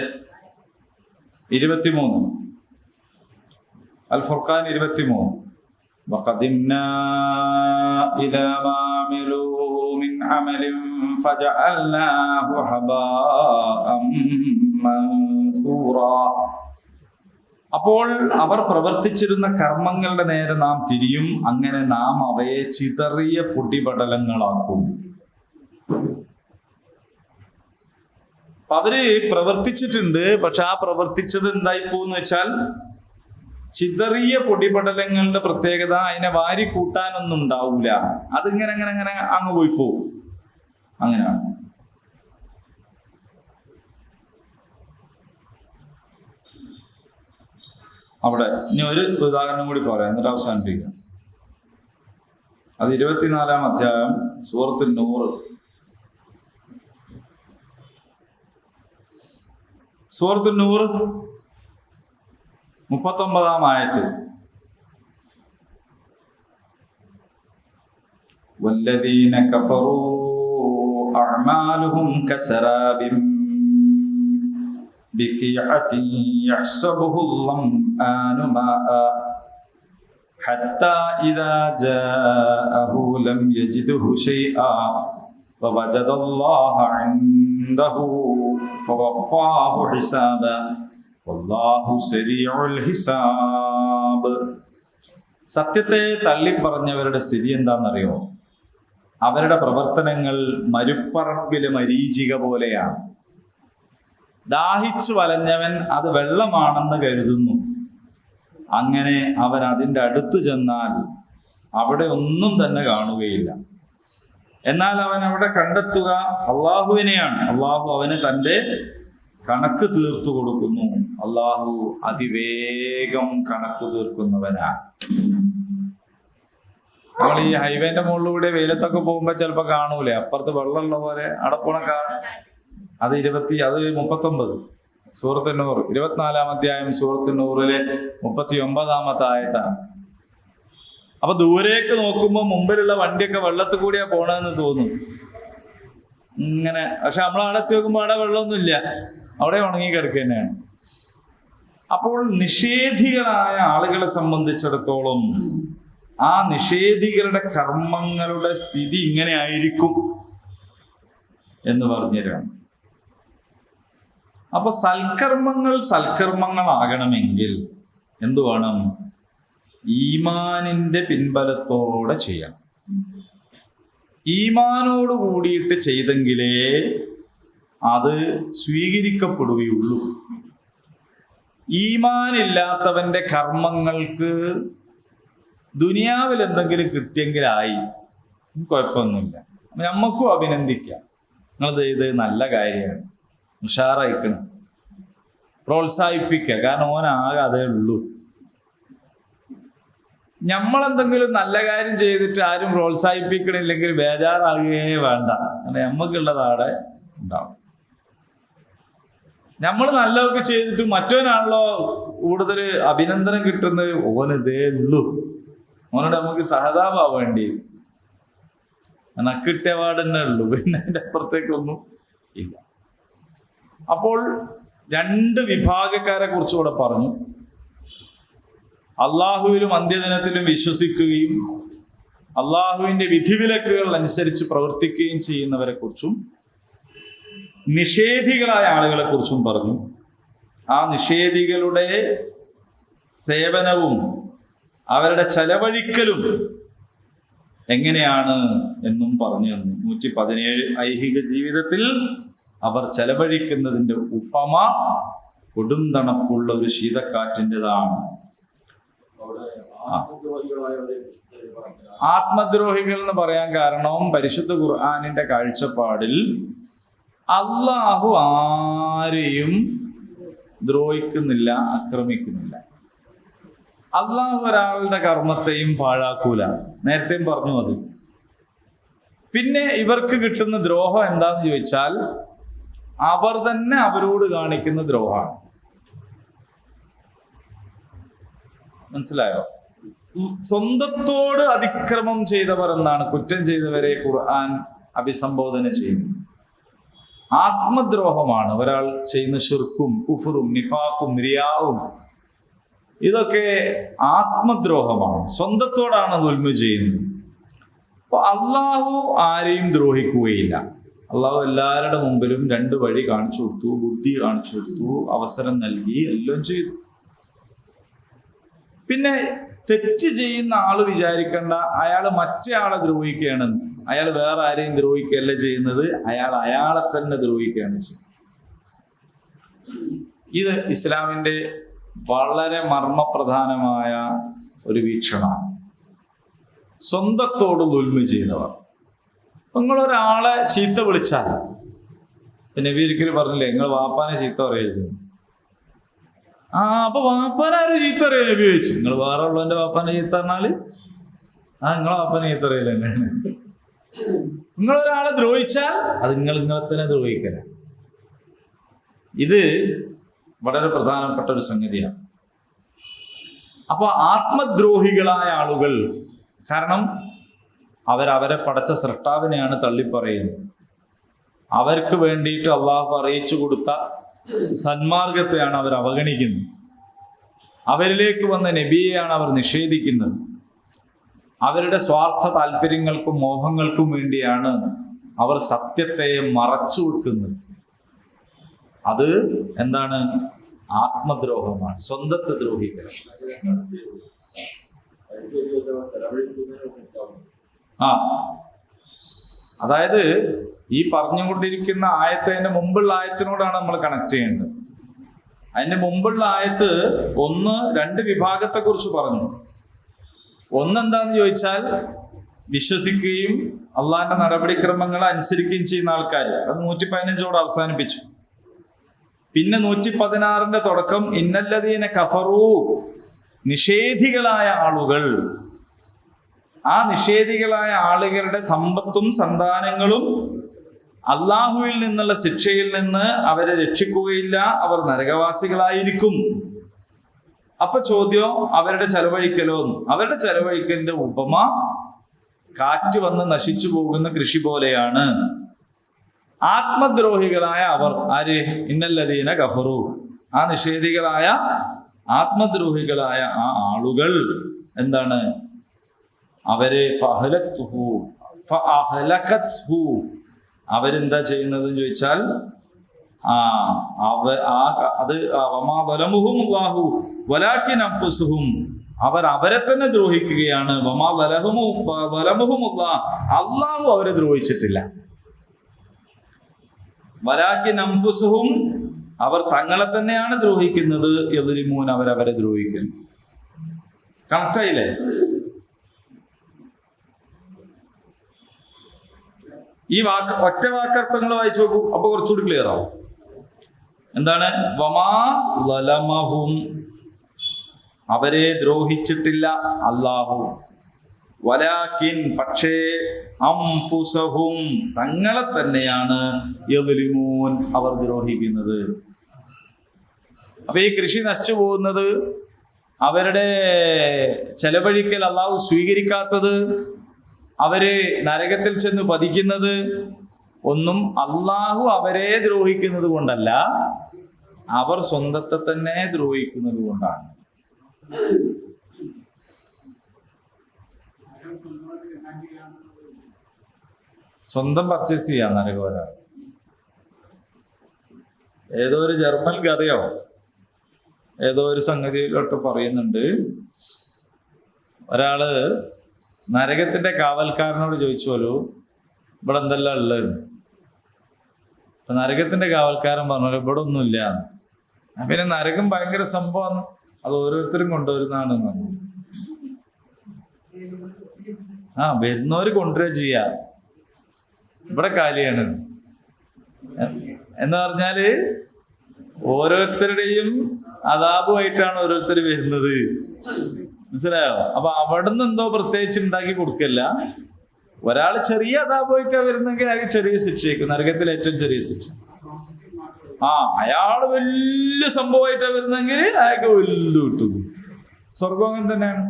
23, അൽ ഫുർഖാൻ 23. وَقَدِمْنَا إِلَى مَا عَمِلُوا مِنْ عَمَلٍ فَجَعَلْنَاهُ هَبَاءً മൻസൂറാ. അപ്പോൾ അവർ പ്രവർത്തിച്ചിരുന്ന കർമ്മങ്ങളുടെ നേരെ നാം തിരിയും, അങ്ങനെ നാം അവയെ ചിതറിയ പൊടിപടലങ്ങളാക്കും. അവര് പ്രവർത്തിച്ചിട്ടുണ്ട്, പക്ഷെ ആ പ്രവർത്തിച്ചത് എന്തായിപ്പോന്ന് വെച്ചാൽ ചിതറിയ പൊടിപടലങ്ങളുടെ പ്രത്യേകത അതിനെ വാരി കൂട്ടാനൊന്നും ഉണ്ടാവൂല, അതിങ്ങനെ അങ്ങനെ അങ്ങനെ അങ്ങ് പോയി പോവും. അങ്ങനെയാണ്. അവിടെ ഇനി ഒരു ഉദാഹരണം കൂടി പറയാം, എന്നിട്ട് അവസാനിപ്പിക്കാം. അത് 24-ാം അധ്യായം സൂറത്തുൽ നൂർ, സൂറത്തുൽ നൂർ 39-ാം ആയത്ത്. വല്ലദീന കഫറൂ അഅ്മാലുഹും കസറാബിൻ ബിഖിഅത്തിൻ യഹ്സബുഹു الظمآن ماء حتى إذا جاءه لم يجده شيئا ووجد الله عنده فوفاه حسابا والله سريع الحساب. സത്യത്തെ തള്ളിപ്പറഞ്ഞവരുടെ സ്ഥിതി എന്താണെന്നറിയോ? അവരുടെ പ്രവർത്തനങ്ങൾ മരുപ്പറമ്പിലെ മരീചിക പോലെയാണ്. ദാഹിച്ചു വലഞ്ഞവൻ അത് വെള്ളമാണെന്ന് കരുതുന്നു. അങ്ങനെ അവൻ അതിൻ്റെ അടുത്തു ചെന്നാൽ അവിടെ ഒന്നും തന്നെ കാണുകയില്ല. എന്നാൽ അവൻ അവിടെ കണ്ടെത്തുക അള്ളാഹുവിനെയാണ്. അള്ളാഹു അവന് തൻ്റെ കണക്ക് തീർത്തു കൊടുക്കുന്നു. അള്ളാഹു അതിവേഗം കണക്ക് തീർക്കുന്നവനാണ്. നമ്മൾ ഈ ഹൈവേന്റെ മുകളിലൂടെ വെയിലത്തൊക്കെ പോകുമ്പോൾ ചിലപ്പോൾ കാണൂലേ, അപ്പുറത്ത് വെള്ളമുള്ള പോലെ അടപ്പുണ അത് 39 സൂറത്തുൽ നൂർ 24-ാം അധ്യായം സൂറത്തുൽ നൂറിലെ 39-ാമത്തെ ആയത്താണ്. അപ്പൊ ദൂരേക്ക് നോക്കുമ്പോൾ മുമ്പിലുള്ള വണ്ടിയൊക്കെ വെള്ളത്തിൽ കൂടിയാ പോണെന്ന് തോന്നും ഇങ്ങനെ. പക്ഷെ നമ്മൾ അവിടെ എത്തി നോക്കുമ്പോൾ അവിടെ വെള്ളമൊന്നുമില്ല, അവിടെ ഉണങ്ങി കിടക്കുക തന്നെയാണ്. അപ്പോൾ നിഷേധികളായ ആളുകളെ സംബന്ധിച്ചിടത്തോളം ആ നിഷേധികളുടെ കർമ്മങ്ങളുടെ സ്ഥിതി ഇങ്ങനെ ആയിരിക്കും എന്ന് പറഞ്ഞുതരാണ്. അപ്പൊ സൽക്കർമ്മങ്ങളാകണമെങ്കിൽ എന്തു വേണം? ഈമാനിന്റെ പിൻബലത്തോടെ ചെയ്യണം. ഈമാനോട് കൂടിയിട്ട് ചെയ്തെങ്കിലേ അത് സ്വീകരിക്കപ്പെടുകയുള്ളൂ. ഈമാനില്ലാത്തവന്റെ കർമ്മങ്ങൾക്ക് ദുനിയാവിൽ എന്തെങ്കിലും കിട്ടിയെങ്കിലായി, കുഴപ്പമൊന്നുമില്ല, നമ്മക്കും അഭിനന്ദിക്കാം. നിങ്ങളത് ചെയ്ത് നല്ല കാര്യമാണ്, ഉഷാറായിക്കണം, പ്രോത്സാഹിപ്പിക്കുക. കാരണം ഓനാകെ അതേ ഉള്ളൂ. നമ്മളെന്തെങ്കിലും നല്ല കാര്യം ചെയ്തിട്ട് ആരും പ്രോത്സാഹിപ്പിക്കണില്ലെങ്കിൽ ബേജാറാകുകയേ വേണ്ട. കാരണം നമ്മക്കുള്ളത് അവിടെ ഉണ്ടാവും. നമ്മൾ നല്ലതൊക്കെ ചെയ്തിട്ട് മറ്റവനാണല്ലോ കൂടുതൽ അഭിനന്ദനം കിട്ടുന്നത്, ഓനിതേ ഉള്ളൂ, ഓനോട് നമുക്ക് സഹതാപാവേണ്ടി നക്കിട്ട പാടന്നെ ഉള്ളൂ, പിന്നെ അതിൻ്റെ അപ്പുറത്തേക്കൊന്നും ഇല്ല. അപ്പോൾ 2 വിഭാഗക്കാരെ കുറിച്ച് ഇവിടെ പറഞ്ഞു. അള്ളാഹുവിലും അന്ത്യദിനത്തിലും വിശ്വസിക്കുകയും അള്ളാഹുവിൻ്റെ വിധിവിലക്കുകൾ അനുസരിച്ച് പ്രവർത്തിക്കുകയും ചെയ്യുന്നവരെ കുറിച്ചും നിഷേധികളായ ആളുകളെ കുറിച്ചും പറഞ്ഞു. ആ നിഷേധികളുടെ സേവനവും അവരുടെ ചെലവഴിക്കലും എങ്ങനെയാണ് എന്നും പറഞ്ഞു തന്നു. 117 ഐഹിക ജീവിതത്തിൽ അവർ ചെലവഴിക്കുന്നതിൻ്റെ ഉപമ കൊടും തണുപ്പുള്ള ഒരു ശീതക്കാറ്റിൻ്റെതാണ്. ആത്മദ്രോഹികൾ എന്ന് പറയാൻ കാരണവും പരിശുദ്ധ ഖുർആനിന്റെ കാഴ്ചപ്പാടിൽ അള്ളാഹു ആരെയും ദ്രോഹിക്കുന്നില്ല, ആക്രമിക്കുന്നില്ല. അള്ളാഹു ഒരാളുടെ കർമ്മത്തെയും പാഴാക്കൂല. നേരത്തെയും പറഞ്ഞു അത്. പിന്നെ ഇവർക്ക് കിട്ടുന്ന ദ്രോഹം എന്താന്ന് ചോദിച്ചാൽ അവർ തന്നെ അവരോട് കാണിക്കുന്ന ദ്രോഹമാണ്. മനസ്സിലായോ? സ്വന്തത്തോട് അതിക്രമം ചെയ്തവർ എന്നാണ് കുറ്റം ചെയ്തവരെ ഖുർആൻ അഭിസംബോധന ചെയ്യുന്നത്. ആത്മദ്രോഹമാണ് ഒരാൾ ചെയ്യുന്ന ശിർക്കും കുഫറും നിഫാഖും റിയാവും. ഇതൊക്കെ ആത്മദ്രോഹമാണ്, സ്വന്തത്തോടാണ് ദുൽമ ചെയ്യുന്നത്. അപ്പൊ അള്ളാഹു ആരെയും ദ്രോഹിക്കുകയില്ല. അള്ളാഹു എല്ലാവരുടെ മുമ്പിലും 2 വഴി കാണിച്ചു കൊടുത്തു, ബുദ്ധി കാണിച്ചു കൊടുത്തു, അവസരം നൽകി, എല്ലാം ചെയ്തു. പിന്നെ തെറ്റ് ചെയ്യുന്ന ആള് വിചാരിക്കേണ്ട അയാൾ മറ്റേ ആളെ ദ്രോഹിക്കുകയാണെന്ന്. അയാൾ വേറെ ആരെയും ദ്രോഹിക്കുകയല്ല ചെയ്യുന്നത്, അയാളെ തന്നെ ദ്രോഹിക്കുകയാണ് ചെയ്യുന്നത്. ഇത് ഇസ്ലാമിന്റെ വളരെ മർമ്മപ്രധാനമായ ഒരു വീക്ഷണമാണ്. സ്വന്തത്തോട് ദുൽമ ചെയ്യുന്നവർ. നിങ്ങളൊരാളെ ചീത്ത വിളിച്ചാൽ, നബി ഒരിക്കലും പറഞ്ഞില്ലേ നിങ്ങൾ വാപ്പാനെ ചീത്ത പറയരുത്. അപ്പൊ വാപ്പാനാരും ചീത്ത അറിയാൻ നബി ചോദിച്ചു. നിങ്ങൾ വേറെ ഉള്ളവന്റെ വാപ്പാനെ ചീത്ത പറഞ്ഞാല് നിങ്ങളെ വാപ്പാനെ ചീത്ത അറിയില്ല തന്നെയാണ്. നിങ്ങളൊരാളെ ദ്രോഹിച്ചാൽ അത് നിങ്ങളെ തന്നെ ദ്രോഹിക്കല. ഇത് വളരെ പ്രധാനപ്പെട്ട ഒരു സംഗതിയാണ്. അപ്പൊ ആത്മദ്രോഹികളായ ആളുകൾ, കാരണം അവരെ പടച്ച സൃഷ്ടാവിനെയാണ് തള്ളിപ്പറയുന്നത്. അവർക്ക് വേണ്ടിയിട്ട് അള്ളാഹു അറിയിച്ചു കൊടുത്ത സന്മാർഗത്തെയാണ് അവർ അവഗണിക്കുന്നത്. അവരിലേക്ക് വന്ന നബിയെയാണ് അവർ നിഷേധിക്കുന്നത്. അവരുടെ സ്വാർത്ഥ താല്പര്യങ്ങൾക്കും മോഹങ്ങൾക്കും വേണ്ടിയാണ് അവർ സത്യത്തെ മറച്ചു വെക്കുന്നത്. അത് എന്താണ്? ആത്മദ്രോഹമാണ്, സ്വന്തത്തെ ദ്രോഹിക്കൽ. അതായത് ഈ പറഞ്ഞുകൊണ്ടിരിക്കുന്ന ആയത്തിന്റെ മുമ്പുള്ള ആയത്തിനോടാണ് നമ്മൾ കണക്ട് ചെയ്യേണ്ടത്. അതിന്റെ മുമ്പുള്ള ആയത്ത് 2 വിഭാഗത്തെ കുറിച്ച് പറഞ്ഞു. ഒന്നെന്താന്ന് ചോദിച്ചാൽ വിശ്വസിക്കുകയും അള്ളാഹിന്റെ നടപടിക്രമങ്ങളെ അനുസരിക്കുകയും ചെയ്യുന്ന ആൾക്കാർ. അത് 115 അവസാനിപ്പിച്ചു. പിന്നെ 116 തുടക്കം ഇന്നല്ലദീന കഫറൂ, നിഷേധികളായ ആളുകൾ. ആ നിഷേധികളായ ആളുകളുടെ സമ്പത്തും സന്താനങ്ങളും അള്ളാഹുവിൽ നിന്നുള്ള ശിക്ഷയിൽ നിന്ന് അവരെ രക്ഷിക്കുകയില്ല, അവർ നരകവാസികളായിരിക്കും. അപ്പൊ ചോദ്യം, അവരുടെ ചെലവഴിക്കലോ? അവരുടെ ചെലവഴിക്കലിന്റെ ഉപമ കാറ്റ് വന്ന് നശിച്ചു പോകുന്ന കൃഷി പോലെയാണ്. ആത്മദ്രോഹികളായ അവർ ആര്? ഇന്നല്ലദീന കഫറു. ആ നിഷേധികളായ ആത്മദ്രോഹികളായ ആ ആളുകൾ എന്താണ്? അവരെ അവരെന്താ ചെയ്യുന്നതെന്ന് ചോദിച്ചാൽ അവർ അവരെ തന്നെ ദ്രോഹിക്കുകയാണ്. അള്ളാഹു അവരെ ദ്രോഹിച്ചിട്ടില്ല. വലാകിൻ അൻഫുസുഹും, അവർ തങ്ങളെ തന്നെയാണ് ദ്രോഹിക്കുന്നത്. യദ്ലിമൂൻ, അവരവരെ ദ്രോഹിക്കുന്നു. കണക്റ്റായില്ലേ? ഈ ഒറ്റ വാക്കർത്ഥങ്ങൾ വായിച്ചു നോക്കൂ, അപ്പൊ കുറച്ചുകൂടി ക്ലിയർ ആവും. എന്താണ്? വമാ ലലമഹും, അവരെ ദ്രോഹിച്ചിട്ടില്ല അല്ലാഹു. വലാകിൻ, പക്ഷേ അംഫുസഹും, തങ്ങളെ തന്നെയാണ് യദ്ലിമൂൻ, അവർ ദ്രോഹിക്കുന്നത്. അപ്പൊ ഈ കൃഷി നശിച്ചു പോകുന്നത്, അവരുടെ ചെലവഴിക്കൽ അള്ളാഹു സ്വീകരിക്കാത്തത്, അവര് നരകത്തിൽ ചെന്ന് പതിക്കുന്നത് ഒന്നും അള്ളാഹു അവരെ ദ്രോഹിക്കുന്നത് കൊണ്ടല്ല, അവർ സ്വന്തത്തെ തന്നെ ദ്രോഹിക്കുന്നത് കൊണ്ടാണ്. സ്വന്തം പർച്ചേസ് ചെയ്യാം നരകവര. ഏതോ ഒരു ജർമ്മൻ കഥയോ ഏതോ ഒരു സംഗതിയിലോട്ട് പറയുന്നുണ്ട്, ഒരാള് നരകത്തിന്റെ കാവൽക്കാരനോട് ചോദിച്ചോലോ ഇവിടെ എന്തെല്ലാം ഉള്ളത്. അപ്പൊ നരകത്തിന്റെ കാവൽക്കാരൻ പറഞ്ഞല്ലോ ഇവിടെ ഒന്നുമില്ല. പിന്നെ നരകം ഭയങ്കര സംഭവം, അത് ഓരോരുത്തരും കൊണ്ടുവരുന്നതാണെന്ന്. വരുന്നവര് കൊണ്ടുവരിക ചെയ്യാ, ഇവിടെ കാലിയാണ് എന്ന് പറഞ്ഞാല് ഓരോരുത്തരുടെയും അതാപുമായിട്ടാണ് ഓരോരുത്തർ വരുന്നത്. മനസ്സിലായോ? അപ്പൊ അവിടുന്ന് എന്തോ പ്രത്യേകിച്ച് ഉണ്ടാക്കി കൊടുക്കല്ല. ഒരാൾ ചെറിയ അതാപുമായിട്ടാ വരുന്നെങ്കിൽ അയാൾക്ക് ചെറിയ ശിക്ഷയ്ക്കും, നരകത്തിൽ ഏറ്റവും ചെറിയ ശിക്ഷ. അയാള് വലിയ സംഭവമായിട്ടാ വരുന്നെങ്കിൽ അയാൾക്ക് വലുത് കിട്ടും. സ്വർഗം അങ്ങനെ തന്നെയാണ്,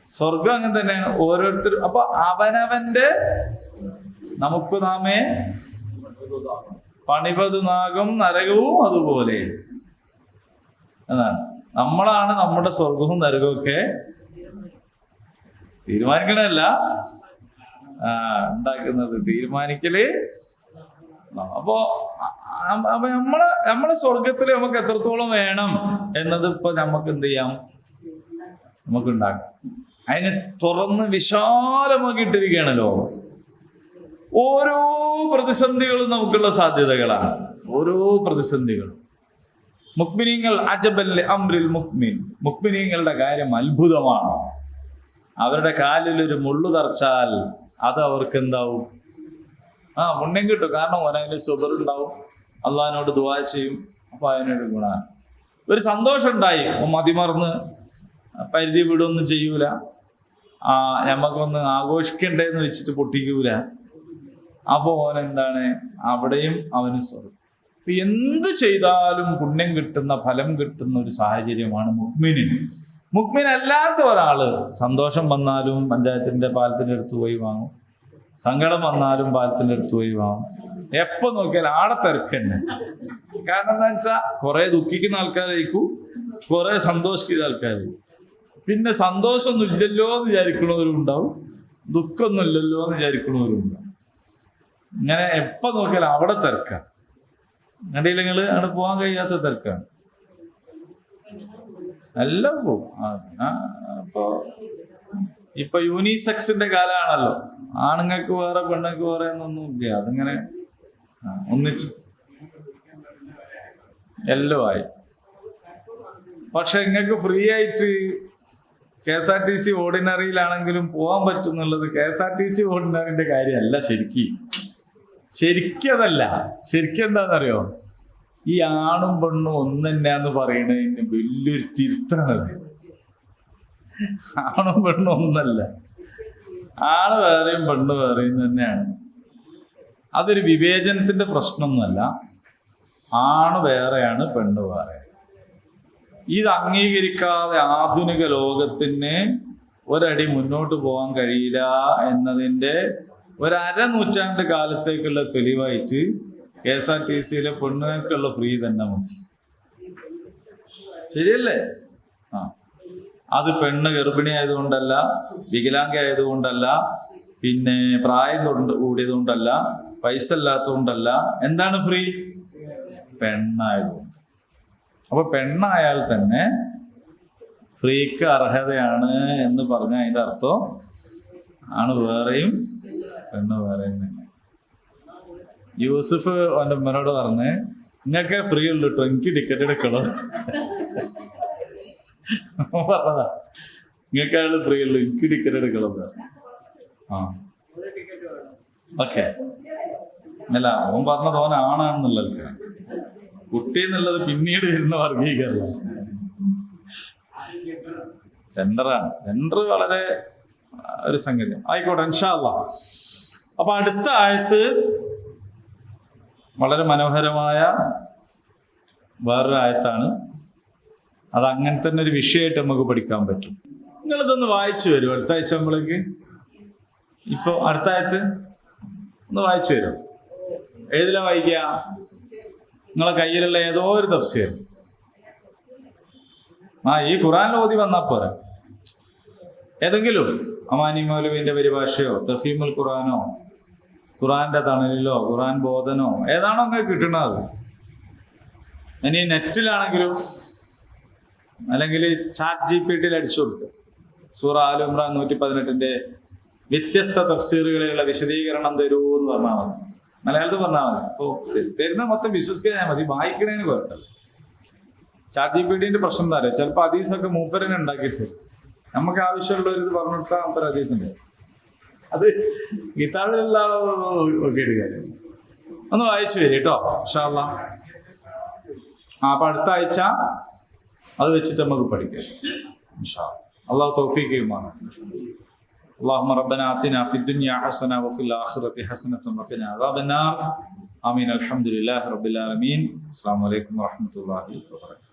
സ്വർഗം അങ്ങനെ തന്നെയാണ്. ഓരോരുത്തരും അപ്പൊ അവനവന്റെ നമുക്ക് നാമേ പണിപതുനാകും നരകവും അതുപോലെ എന്നാണ്. നമ്മളാണ് നമ്മുടെ സ്വർഗവും നരകവും ഒക്കെ തീരുമാനിക്കണല്ല, ഉണ്ടാക്കുന്നത്, തീരുമാനിക്കല്. അപ്പോ നമ്മളെ സ്വർഗത്തില് നമുക്ക് എത്രത്തോളം വേണം എന്നത് ഇപ്പൊ നമുക്ക് എന്ത് ചെയ്യാം, നമുക്ക് ഉണ്ടാക്കാം. അതിന് തുറന്ന് വിശാലമാക്കിയിട്ടിരിക്കുകയാണ് ലോകം. ഓരോ പ്രതിസന്ധികളും നമുക്കുള്ള സാധ്യതകളാണ്, ഓരോ പ്രതിസന്ധികളും. മുക്മിനീങ്ങൾ അജബല്ലെ അംറിൽ മുക്മിൻ, മുക്മിനീങ്ങളുടെ കാര്യം അത്ഭുതമാണ്. അവരുടെ കാലിൽ ഒരു മുള്ളു തറച്ചാൽ അത് അവർക്ക് എന്താവും? പുണ്യം കിട്ടും. കാരണം അവനതിന് സുബറുണ്ടാവും, അള്ളാഹിനോട് ദുആ ചെയ്യും. അപ്പൊ അതിനൊരു ഗുണമാണ്. ഒരു സന്തോഷം ഉണ്ടായി, മതിമറന്ന് പരിധി വിടൊന്നും ചെയ്യൂല, ഞമ്മക്കൊന്ന് ആഘോഷിക്കണ്ടേന്ന് വെച്ചിട്ട് പൊട്ടിക്കൂല. അപ്പൊ ഓനെന്താണ്, അവിടെയും അവന് സ്വർഗം. അപ്പൊ എന്ത് ചെയ്താലും പുണ്യം കിട്ടുന്ന, ഫലം കിട്ടുന്ന ഒരു സാഹചര്യമാണ് മുഅ്മിനിന്. മുഅ്മിൻ അല്ലാത്ത ഒരാള് സന്തോഷം വന്നാലും പഞ്ചായത്തിന്റെ പാലത്തിന്റെ അടുത്ത് പോയി വാങ്ങും, സങ്കടം വന്നാലും പാലത്തിന്റെ അടുത്ത് പോയി വാങ്ങും. എപ്പോ നോക്കിയാലും ആടെ തിരക്കന്നെ. കാരണം എന്താ വെച്ചാ കുറെ ദുഃഖിക്കുന്ന ആൾക്കാരായിരിക്കും, കുറെ സന്തോഷിക്കുന്ന ആൾക്കാരായിരിക്കും. പിന്നെ സന്തോഷമൊന്നും ഇല്ലല്ലോ എന്ന് വിചാരിക്കണവരും ഉണ്ടാവും, ദുഃഖമൊന്നും ഇല്ലല്ലോ എന്ന് വിചാരിക്കണവരും ഉണ്ടാവും. ഇങ്ങനെ എപ്പോ നോക്കിയാലും അവിടെ തിരക്കാണ്. കണ്ടില്ലെങ്കിൽ അവിടെ പോകാൻ കഴിയാത്ത തിരക്കാണ്. എല്ലാം പോവും. ഇപ്പൊ യൂണിസെക്സിന്റെ കാലമാണല്ലോ, ആണുങ്ങൾക്ക് വേറെ പെണ്ണുങ്ങൾക്ക് വേറെ എന്നൊന്നും ഇല്ല. അതിങ്ങനെ ഒന്നിച്ച് എല്ലാം ആയി. പക്ഷെ നിങ്ങൾക്ക് ഫ്രീ ആയിട്ട് KSRTC ഓർഡിനറിയിലാണെങ്കിലും പോകാൻ പറ്റും എന്നുള്ളത് KSRTC ഓർഡിനറിന്റെ കാര്യമല്ല. ശരിക്കതല്ല. ശരിക്കും എന്താണെന്നറിയോ, ഈ ആണും പെണ്ണും ഒന്ന് തന്നെയാന്ന് പറയുന്നതിന് വലിയൊരു തിരുത്താണത്. ആണും പെണ്ണും ഒന്നല്ല, ആണ് വേറെയും പെണ്ണ് വേറെയും തന്നെയാണ്. അതൊരു വിവേചനത്തിന്റെ പ്രശ്നമൊന്നുമല്ല. ആണ് വേറെയാണ്, പെണ്ണ് വേറെ. ഇത് അംഗീകരിക്കാതെ ആധുനിക ലോകത്തിന് ഒരടി മുന്നോട്ട് പോകാൻ കഴിയില്ല എന്നതിൻ്റെ ഒരു അരനൂറ്റാണ്ട് കാലത്തേക്കുള്ള തെളിവായിട്ട് KSRTCയിലെ പെണ്ണുങ്ങൾക്കുള്ള ഫ്രീ തന്നെ മതി. ശരിയല്ലേ? അത് പെണ്ണ് ഗർഭിണി ആയതുകൊണ്ടല്ല, വികലാംഗ ആയതുകൊണ്ടല്ല, പിന്നെ പ്രായം കൂടിയത് കൊണ്ടല്ല, പൈസ ഇല്ലാത്തതുകൊണ്ടല്ല. എന്താണ് ഫ്രീ? പെണ്ണായതുകൊണ്ട്. അപ്പൊ പെണ്ണായാൽ തന്നെ ഫ്രീക്ക് അർഹതയാണ് എന്ന് പറഞ്ഞ അതിന്റെ അർത്ഥം ആണ് വേറെയും പെണ്ണ് വേറെയും തന്നെ. യൂസുഫ് അവന്റെ ഉമ്മനോട് പറഞ്ഞ്, നിങ്ങൾക്കേ ഫ്രീ ഉള്ളു കേട്ടോ, എനിക്ക് ടിക്കറ്റ് എടുക്കണം പറഞ്ഞതാ. നിങ്ങൾക്കാണ് ഫ്രീ ഉള്ളു, എനിക്ക് ടിക്കറ്റ് എടുക്കണം. ഓക്കെ അല്ല, അവൻ പറഞ്ഞത് അവൻ ആണാണെന്നുള്ളത്. കുട്ടി എന്നുള്ളത് പിന്നീട് വരുന്ന വർഗീകരണം. ജെൻഡറാണ്. ജെൻഡർ വളരെ ഒരു സംഗതി. ആയിക്കോട്ടെ, ഇൻഷാ അല്ലാഹ്. അപ്പൊ അടുത്ത ആയത്ത് വളരെ മനോഹരമായ വേറൊരു ആയത്താണ്. അത് അങ്ങനെ തന്നെ ഒരു വിഷയമായിട്ട് നമുക്ക് പഠിക്കാൻ പറ്റും. നിങ്ങളിതൊന്ന് വായിച്ചു വരും അടുത്ത ആഴ്ച നമ്മളേക്ക്. ഇപ്പൊ അടുത്ത ആയത്ത് ഒന്ന് വായിച്ചു വരും. ഏതിലാ വായിക്കുക? നിങ്ങളെ കയ്യിലുള്ള ഏതോ ഒരു തഫ്സീർ. ഈ ഖുർആനിൽ ഓതി വന്നാ പോരാ, ഏതെങ്കിലും അമാനി മൗലവിന്റെ പരിഭാഷയോ തഫീമുൽ ഖുർആനോ ഖുർആന്റെ തണലിലോ ഖുർആൻ ബോധനോ ഏതാണോ അങ്ങനെ കിട്ടണത്. ഇനി നെറ്റിലാണെങ്കിലും അല്ലെങ്കിൽ ചാറ്റ് GPT അടിച്ചു കൊടുക്കുക. സൂറ ആൽ ഇംറാൻ 118 വ്യത്യസ്ത തഫ്സീറുകളിലുള്ള വിശദീകരണം തരൂ എന്ന് പറഞ്ഞാൽ മതി. മലയാളത്തിൽ പറഞ്ഞാൽ മതി. അപ്പോൾ തരുന്ന മൊത്തം വിശ്വസിക്കാൻ മതി, വായിക്കണേന് കുഴപ്പമില്ല. ചാറ്റ് GPT പ്രശ്നം എന്താ അറിയാം, ചിലപ്പോൾ ഹദീസൊക്കെ മൂപ്പരനെ ഉണ്ടാക്കി തരും. നമുക്ക് ആവശ്യമുള്ള ഒരു ഇത് പറഞ്ഞിട്ടാ മൂപ്പർ ഹദീസിന്റെ അത് ഗീതാവിലുള്ള ആളോ നോക്കിയിട്ട് കാര്യം. ഒന്ന് വായിച്ചു വരും കേട്ടോ ഇൻഷാ അല്ലാഹ്. അപ്പൊ അടുത്ത ആഴ്ച അത് വെച്ചിട്ട് നമുക്ക് പഠിക്കാം ഇൻഷാ അല്ലാഹ്. അള്ളാഹു തൗഫീഖ് ചെയ്യുമാണ്. اللهم ربنا آتنا في الدنيا حسنة وفي الآخرة حسنة وقنا عذاب النار. آمين. الحمد لله رب العالمين. السلام عليكم ورحمة الله وبركاته.